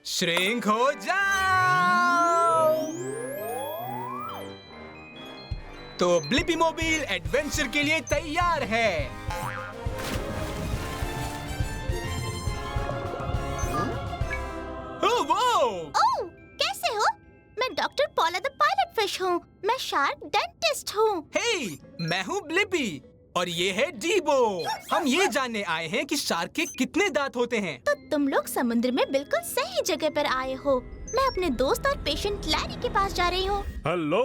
श्रिंक हो जाओ। तो ब्लिपी मोबाइल एडवेंचर के लिए तैयार है। ओह, कैसे हो? मैं डॉक्टर पॉला द पायलट फिश हूँ। मैं शार्क डेंटिस्ट हूँ। हे, मैं हूँ ब्लिपी और ये है डीबो। हम ये जानने आए हैं कि शार्क के कितने दांत होते हैं। तो तुम लोग समुद्र में बिल्कुल सही जगह पर आए हो। मैं अपने दोस्त और पेशेंट लैरी के पास जा रही हूँ। हेलो,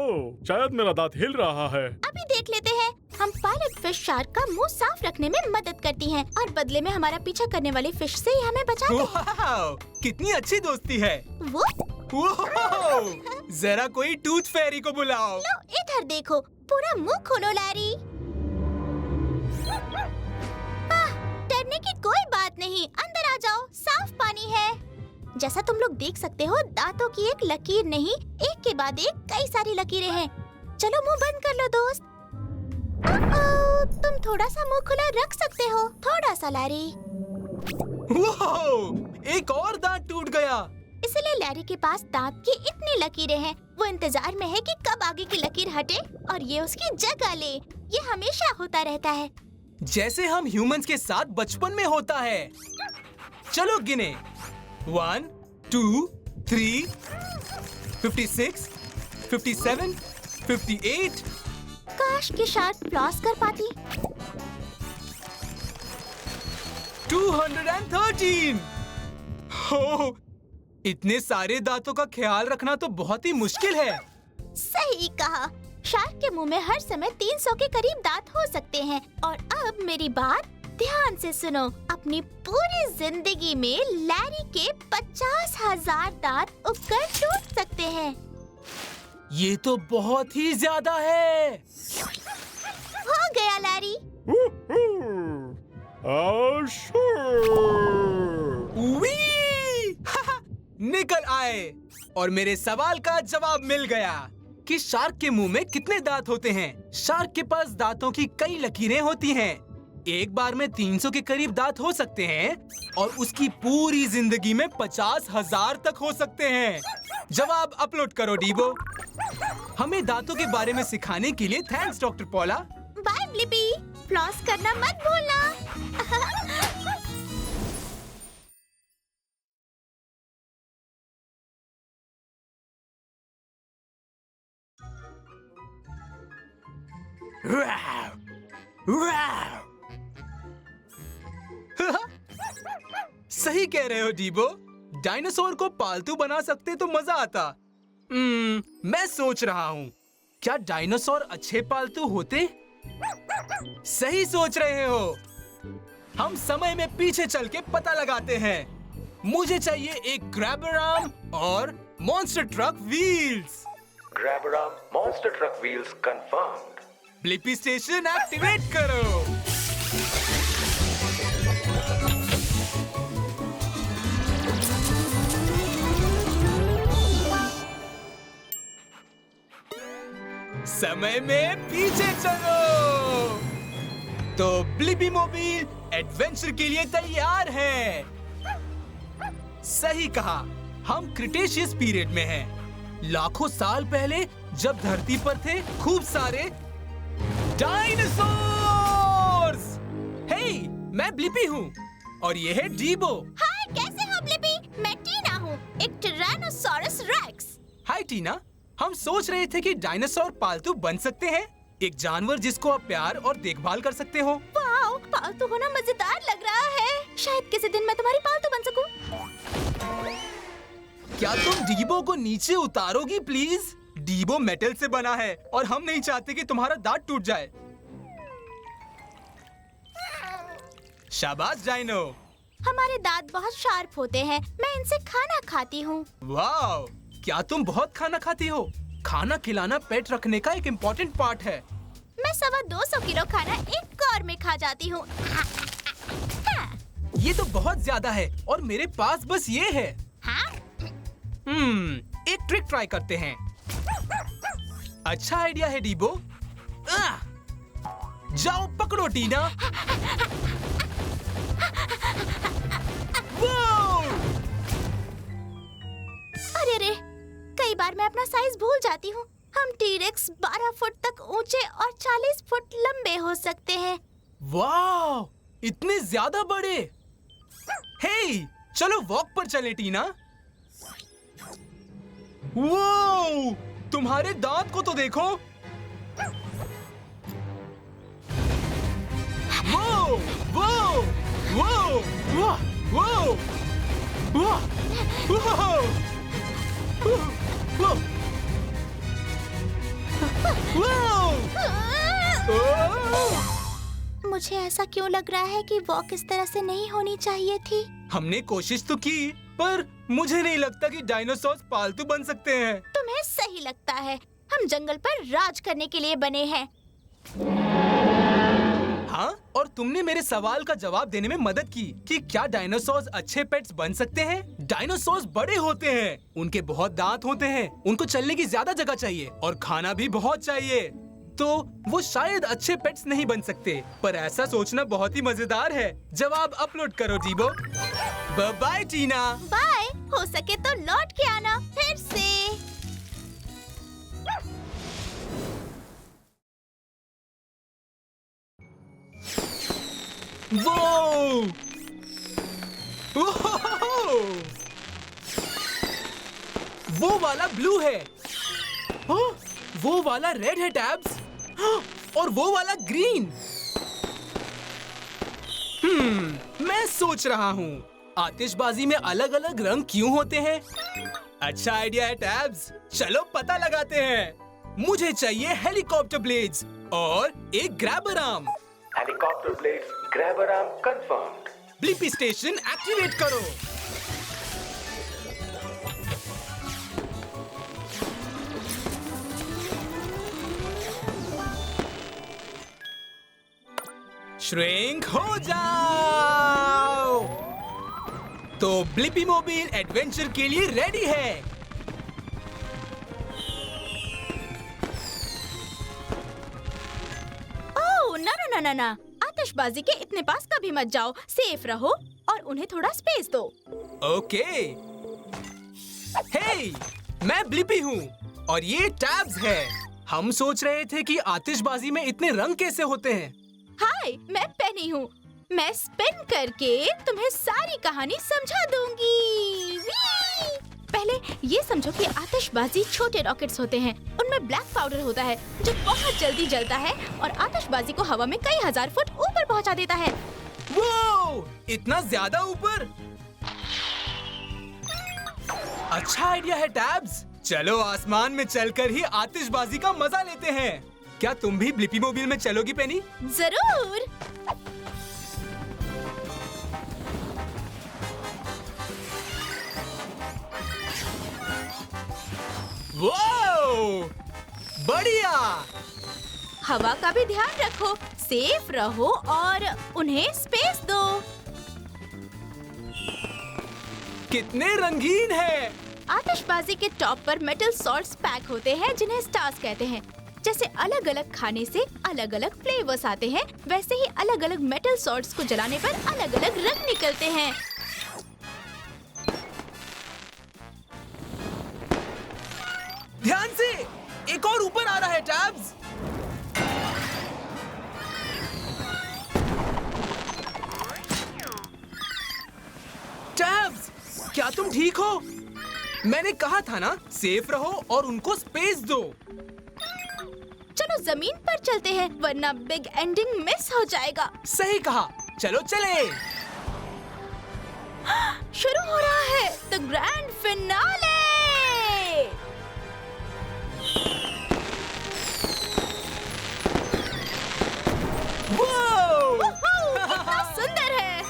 शायद मेरा दांत हिल रहा है। अभी देख लेते हैं। हम पायलट फिश शार्क का मुंह साफ रखने में मदद करती हैं और बदले में हमारा पीछा करने वाले फिश से ही हमें बचाते हैं। वाह, कितनी अच्छी दोस्ती है। वो जरा कोई टूथ फेरी को बुलाओ। लो इधर देखो, पूरा मुंह खोलो लैरी। डरने की कोई बात नहीं, अंदर आ जाओ, साफ पानी है। जैसा तुम लोग देख सकते हो, दांतों की एक लकीर नहीं, एक के बाद एक कई सारी लकीरें हैं। चलो मुंह बंद कर लो दोस्त। तुम थोड़ा सा मुंह खुला रख सकते हो, थोड़ा सा लैरी। एक और दांत टूट गया। इसलिए लैरी के पास दांत की इतनी लकीरें हैं। वो इंतजार में है कि कब आगे की लकीर हटे और ये उसकी जगह ले। ये हमेशा होता रहता है, जैसे हम ह्यूमंस के साथ बचपन में होता है। चलो गिने, 1, 2, 3, 56, 57, 58। काश कि शार्क फ्लॉस कर पाती। 213। हो, इतने सारे दांतों का ख्याल रखना तो बहुत ही मुश्किल है। सही कहा। शार्क के मुंह में हर समय 300 के करीब दांत हो सकते हैं। और अब मेरी बात ध्यान से सुनो। अपनी पूरी जिंदगी में लैरी के 50,000 दांत उगकर टूट सकते हैं। ये तो बहुत ही ज्यादा है। हो गया लैरी। निकल आए और मेरे सवाल का जवाब मिल गया कि शार्क के मुंह में कितने दांत होते हैं। शार्क के पास दांतों की कई लकीरें होती हैं। एक बार में 300 के करीब दांत हो सकते हैं और उसकी पूरी जिंदगी में 50,000 तक हो सकते हैं। जवाब अपलोड करो डीबो। हमें दांतों के बारे में सिखाने के लिए thanks doctor Paula. Bye Blippi, floss करना मत भूलना। सही कह रहे हो डीबो। डायनासोर को पालतू बना सकते तो मजा आता। मैं सोच रहा हूँ, क्या डायनासोर अच्छे पालतू होते? सही सोच रहे हो। हम समय में पीछे चल के पता लगाते हैं। मुझे चाहिए एक ग्रैबर आर्म और monster truck wheels. Grabber arm, monster truck wheels confirmed. Blippi station activate करो। समय में पीछे चलो। तो ब्लिपी मोबिल एडवेंचर के लिए तैयार है। सही कहा, हम क्रिटेशियस पीरियड में हैं। लाखों साल पहले जब धरती पर थे खूब सारे डायनासोर्स। हे, मैं ब्लिपी हूँ और ये है डीबो। हाय, कैसे हो ब्लिपी? मैं टीना हूँ, एक टिरानोसॉरस रेक्स। हाय टीना, हम सोच रहे थे कि डायनासोर पालतू बन सकते हैं, एक जानवर जिसको आप प्यार और देखभाल कर सकते हो। वाओ, पालतू होना मजेदार लग रहा है। शायद किसी दिन मैं तुम्हारी पालतू बन सकूं। क्या तुम डीबो को नीचे उतारोगी प्लीज? डीबो मेटल से बना है और हम नहीं चाहते कि तुम्हारा दांत टूट जाए। शाबाश डायनो। हमारे दांत बहुत शार्प होते हैं, मैं इनसे खाना खाती हूँ। वाओ, क्या तुम बहुत खाना खाती हो? खाना खिलाना पेट रखने का एक इम्पोर्टेंट पार्ट है। मैं 250 किलो खाना एक कौर में खा जाती हूँ। ये तो बहुत ज्यादा है और मेरे पास बस ये है। एक ट्रिक ट्राई करते हैं। अच्छा आइडिया है डीबो। जाओ पकड़ो टीना। अरे, कई बार मैं अपना साइज भूल जाती हूँ। हम टी-रेक्स 12 फुट तक ऊंचे और 40 फुट लंबे हो सकते हैं। वाह, इतने ज्यादा बड़े। हे, चलो वॉक पर चले टीना। वाह, तुम्हारे दांत को तो देखो। वाह, वाह, वाह, वाह, वाह, वाह, वाह, मुझे ऐसा क्यों लग रहा है कि वॉक इस तरह से नहीं होनी चाहिए थी? हमने कोशिश तो की, पर मुझे नहीं लगता कि डायनासोर पालतू बन सकते हैं। तुम्हें सही लगता है, हम जंगल पर राज करने के लिए बने हैं। हाँ, और तुमने मेरे सवाल का जवाब देने में मदद की कि क्या डायनासोर अच्छे पेट्स बन सकते हैं। डायनासोर बड़े होते हैं, उनके बहुत दांत होते हैं, उनको चलने की ज्यादा जगह चाहिए और खाना भी बहुत चाहिए, तो वो शायद अच्छे पेट्स नहीं बन सकते। पर ऐसा सोचना बहुत ही मजेदार है। जवाब अपलोड करो डीबो। बाय टीना। बाय, हो सके तो लौट के आना फिर से। वो वाला ब्लू है। वो वाला रेड है टैब्स। और वो वाला ग्रीन। मैं सोच रहा हूँ, आतिशबाजी में अलग अलग रंग क्यों होते हैं? अच्छा आइडिया है टैब्स, चलो पता लगाते हैं। मुझे चाहिए हेलीकॉप्टर ब्लेड्स और एक grabber arm. Helicopter blades, grabber arm confirmed. Blippi station activate करो। श्रिंक हो जाओ। तो ब्लिपी मोबिल एडवेंचर के लिए रेडी है। ओह, ना, आतिशबाजी के इतने पास कभी मत जाओ। सेफ रहो और उन्हें थोड़ा स्पेस दो। ओके। हे, मैं ब्लिपी हूँ और ये टैब्स है। हम सोच रहे थे कि आतिशबाजी में इतने रंग कैसे होते हैं। हाय, मैं पेनी हूँ। मैं स्पिन करके तुम्हें सारी कहानी समझा दूंगी। पहले ये समझो कि आतिशबाजी छोटे रॉकेट्स होते हैं। उनमें ब्लैक पाउडर होता है जो बहुत जल्दी जलता है और आतिशबाजी को हवा में कई हजार फुट ऊपर पहुंचा देता है। वो इतना ज्यादा ऊपर? अच्छा आइडिया है टैब्स। चलो आसमान में चलकर ही आतिशबाजी का मजा लेते हैं। क्या तुम भी ब्लिपी मोबिल में चलोगी पेनी? जरूर। वो बढ़िया। हवा का भी ध्यान रखो, सेफ रहो और उन्हें स्पेस दो। कितने रंगीन है। आतिशबाजी के टॉप पर मेटल सॉर्ट्स पैक होते हैं जिन्हें स्टार्स कहते हैं। जैसे अलग अलग खाने से अलग अलग फ्लेवर्स आते हैं, वैसे ही अलग अलग मेटल सॉर्ड्स को जलाने पर अलग अलग रंग निकलते हैं। ध्यान से, एक और ऊपर आ रहा है टैब्स। टैब्स, क्या तुम ठीक हो? मैंने कहा था ना, सेफ रहो और उनको स्पेस दो। चलो जमीन पर चलते हैं, वरना बिग एंडिंग मिस हो जाएगा। सही कहा, चलो चले। शुरू हो रहा है द ग्रैंड फिनाले। कितना सुंदर है,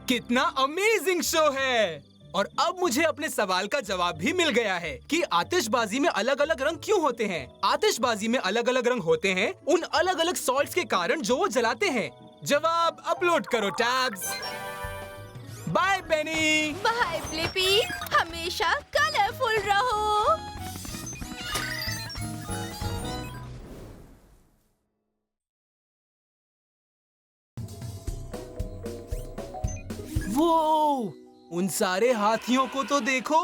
कितना अमेजिंग शो है। और अब मुझे अपने सवाल का जवाब भी मिल गया है कि आतिशबाजी में अलग अलग रंग क्यों होते हैं। आतिशबाजी में अलग अलग रंग होते हैं उन अलग अलग सॉल्ट्स के कारण जो वो जलाते हैं। जवाब अपलोड करो टैब्स। बाय पेनी। बाय ब्लिपी, हमेशा कलरफुल रहो। वो उन सारे हाथियों को तो देखो।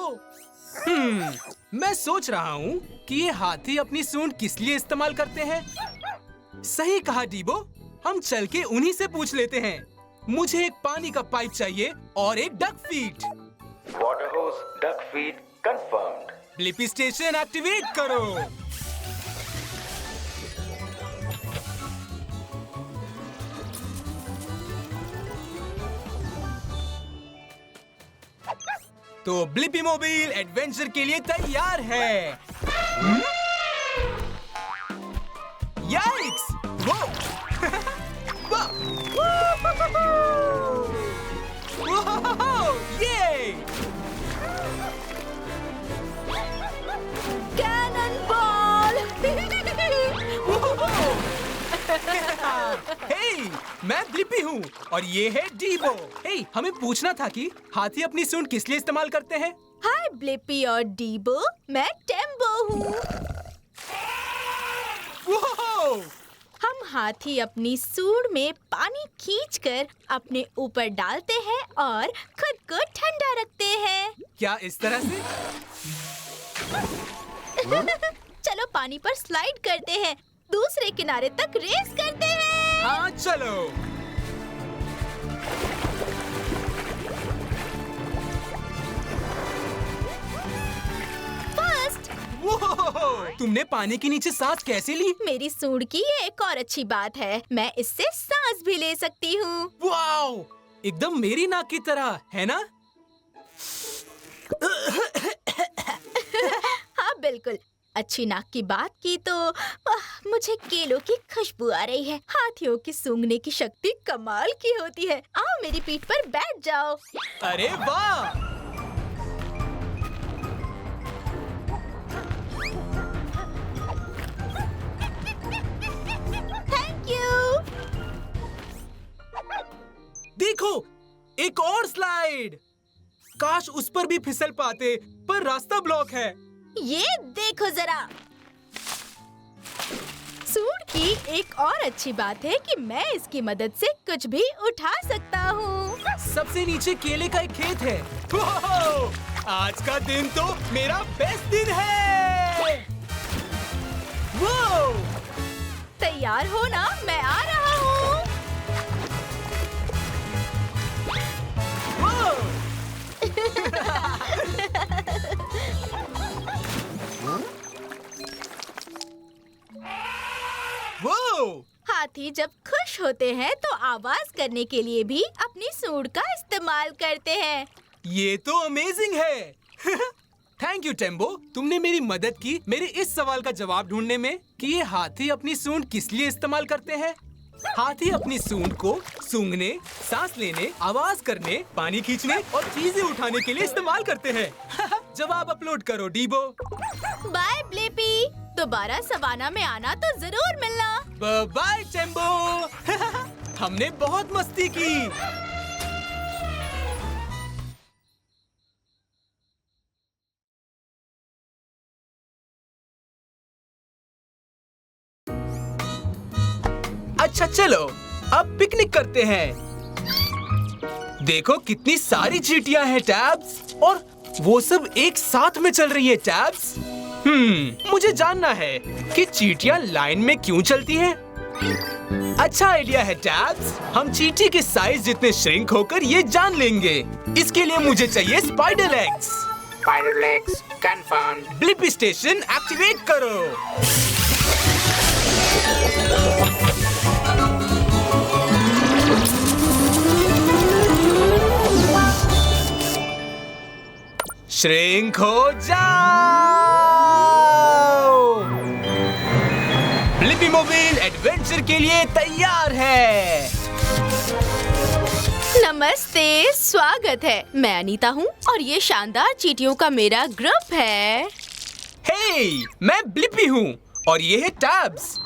मैं सोच रहा हूँ कि ये हाथी अपनी सूंड किस लिए इस्तेमाल करते हैं। सही कहा डीबो, हम चल के उन्हीं से पूछ लेते हैं। मुझे एक पानी का पाइप चाहिए और एक duck feet. Water hose, duck feed confirmed. Blippi station activate करो। तो ब्लिपी मोबाइल एडवेंचर के लिए तैयार है। याइक्स! वो! वो! ये! Cannon ball. हे, मैं ब्लिपी हूँ और ये है डीबो। हे, हमें पूछना था कि हाथी अपनी सूंड किस लिए इस्तेमाल करते हैं। हाय ब्लिपी और डीबो, मैं टेम्बो हूँ। हम हाथी अपनी सूंड में पानी खींचकर अपने ऊपर डालते हैं और खुद को ठंडा रखते हैं। क्या इस तरह से? चलो पानी पर स्लाइड करते हैं, दूसरे किनारे तक रेस करते हैं। हाँ चलो। फर्स्ट। तुमने पानी के नीचे सांस कैसे ली? मेरी सूंड की ये एक और अच्छी बात है, मैं इससे सांस भी ले सकती हूँ। वाओ! एकदम मेरी नाक की तरह, है ना? हाँ बिल्कुल। अच्छी नाक की बात की तो मुझे केलों की खुशबू आ रही है। हाथियों की सूंघने की शक्ति कमाल की होती है। आओ मेरी पीठ पर बैठ जाओ। अरे वाह! Thank you. देखो, एक और स्लाइड। काश उस पर भी फिसल पाते, पर रास्ता ब्लॉक है। ये देखो जरा। सूंड की एक और अच्छी बात है कि मैं इसकी मदद से कुछ भी उठा सकता हूँ। सबसे नीचे केले का एक खेत है। वाह! आज का दिन तो मेरा बेस्ट दिन है। वाह! तैयार हो ना? मैं आ रहा हूँ। हाथी जब खुश होते हैं तो आवाज करने के लिए भी अपनी सूंड का इस्तेमाल करते हैं। ये तो अमेजिंग है। थैंक यू टेम्बो, तुमने मेरी मदद की मेरे इस सवाल का जवाब ढूंढने में कि ये हाथी अपनी सूंड किस लिए इस्तेमाल करते हैं। हाथी अपनी सूंड को सूंघने, सांस लेने, आवाज करने, पानी खींचने और चीजें उठाने के लिए इस्तेमाल करते हैं। जवाब अपलोड करो डीबो। बाय ब्लिपी, दोबारा सवाना में आना तो जरूर मिलना। बाय टेम्बो। हमने बहुत मस्ती की। अच्छा चलो अब पिकनिक करते हैं। देखो कितनी सारी चींटियां हैं टैब्स, और वो सब एक साथ में चल रही है टैब्स। मुझे जानना है कि चींटियां लाइन में क्यों चलती हैं। अच्छा आइडिया है टैब्स, हम चींटी के साइज जितने श्रिंक होकर ये जान लेंगे। इसके लिए मुझे चाहिए spider legs. Spider legs confirm. Blippi station activate करो। श्रिंक हो जाओ। ब्लिपी मोबाइल एडवेंचर के लिए तैयार है। नमस्ते, स्वागत है। मैं अनीता हूँ और ये शानदार चींटियों का मेरा ग्रुप है। हे, मैं ब्लिपी हूँ और ये है टैब्स।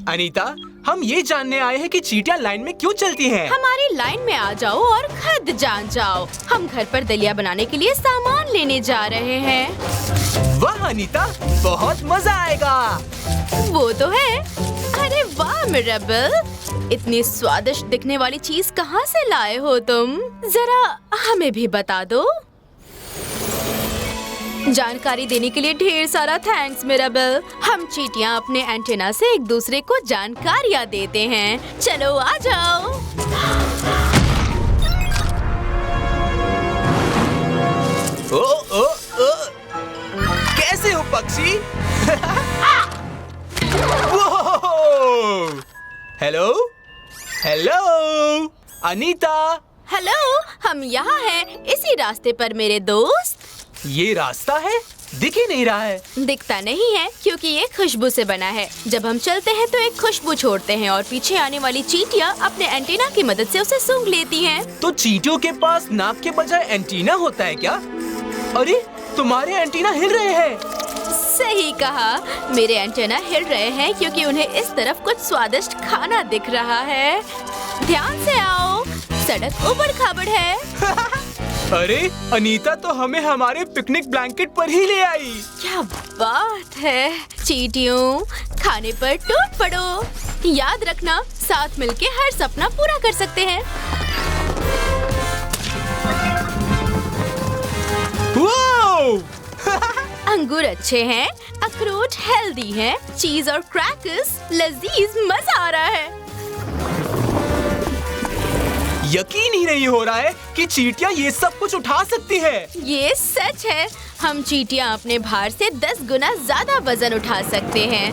अनीता, हम ये जानने आए हैं कि चींटियां लाइन में क्यों चलती हैं। हमारी लाइन में आ जाओ और खुद जान जाओ। हम घर पर दलिया बनाने के लिए सामान लेने जा रहे हैं। वाह अनीता, बहुत मजा आएगा। वो तो है। अरे वाह मिरेबल, इतनी स्वादिष्ट दिखने वाली चीज कहाँ से लाए हो तुम? जरा हमें भी बता दो। जानकारी देने के लिए ढेर सारा थैंक्स मिरेबल। हम चींटियां अपने एंटेना से एक दूसरे को जानकारियां देते हैं। चलो आ जाओ। ओ, कैसे हो पक्षी? Hello hello Anita. हेलो, हम यहाँ हैं, इसी रास्ते पर मेरे दोस्त। ये रास्ता है? दिख ही नहीं रहा है। दिखता नहीं है क्योंकि ये खुशबू से बना है। जब हम चलते हैं तो एक खुशबू छोड़ते हैं और पीछे आने वाली चींटियां अपने एंटीना की मदद से उसे सूंघ लेती हैं। तो चींटियों के पास नाक के बजाय एंटीना होता है क्या? अरे तुम्हारे एंटीना हिल रहे हैं। सही कहा, मेरे एंटीना हिल रहे हैं क्योंकि उन्हें इस तरफ कुछ स्वादिष्ट खाना दिख रहा है। ध्यान से आओ, सड़क ऊबड़ खाबड़ है। अरे अनीता तो हमें हमारे पिकनिक ब्लैंकेट पर ही ले आई। क्या बात है। चींटियों, खाने पर टूट पड़ो। याद रखना, साथ मिलके हर सपना पूरा कर सकते हैं। अंगूर अच्छे हैं, अखरोट हेल्दी हैं, चीज और क्रैकर्स लजीज, मजा आ रहा है। यकीन ही नहीं हो रहा है कि चींटियां ये सब कुछ उठा सकती है। ये सच है। हम चींटियां अपने भार से 10 गुना ज्यादा वजन उठा सकते हैं।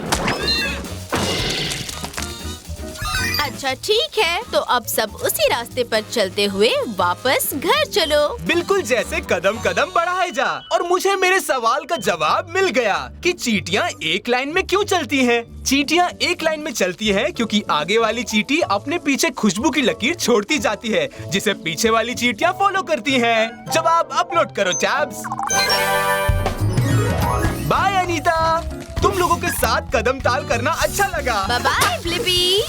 अच्छा ठीक है, तो अब सब उसी रास्ते पर चलते हुए वापस घर चलो। बिल्कुल जैसे कदम कदम बढ़ाए जा। और मुझे मेरे सवाल का जवाब मिल गया कि चींटियां एक लाइन में क्यों चलती हैं। चींटियां एक लाइन में चलती हैं क्योंकि आगे वाली चींटी अपने पीछे खुशबू की लकीर छोड़ती जाती है, जिसे पीछे वाली चींटियां फॉलो करती हैं। जवाब अपलोड करो टैब्स। बाय अनीता, तुम लोगों के साथ कदम ताल करना अच्छा लगा। Bye bye Blippi.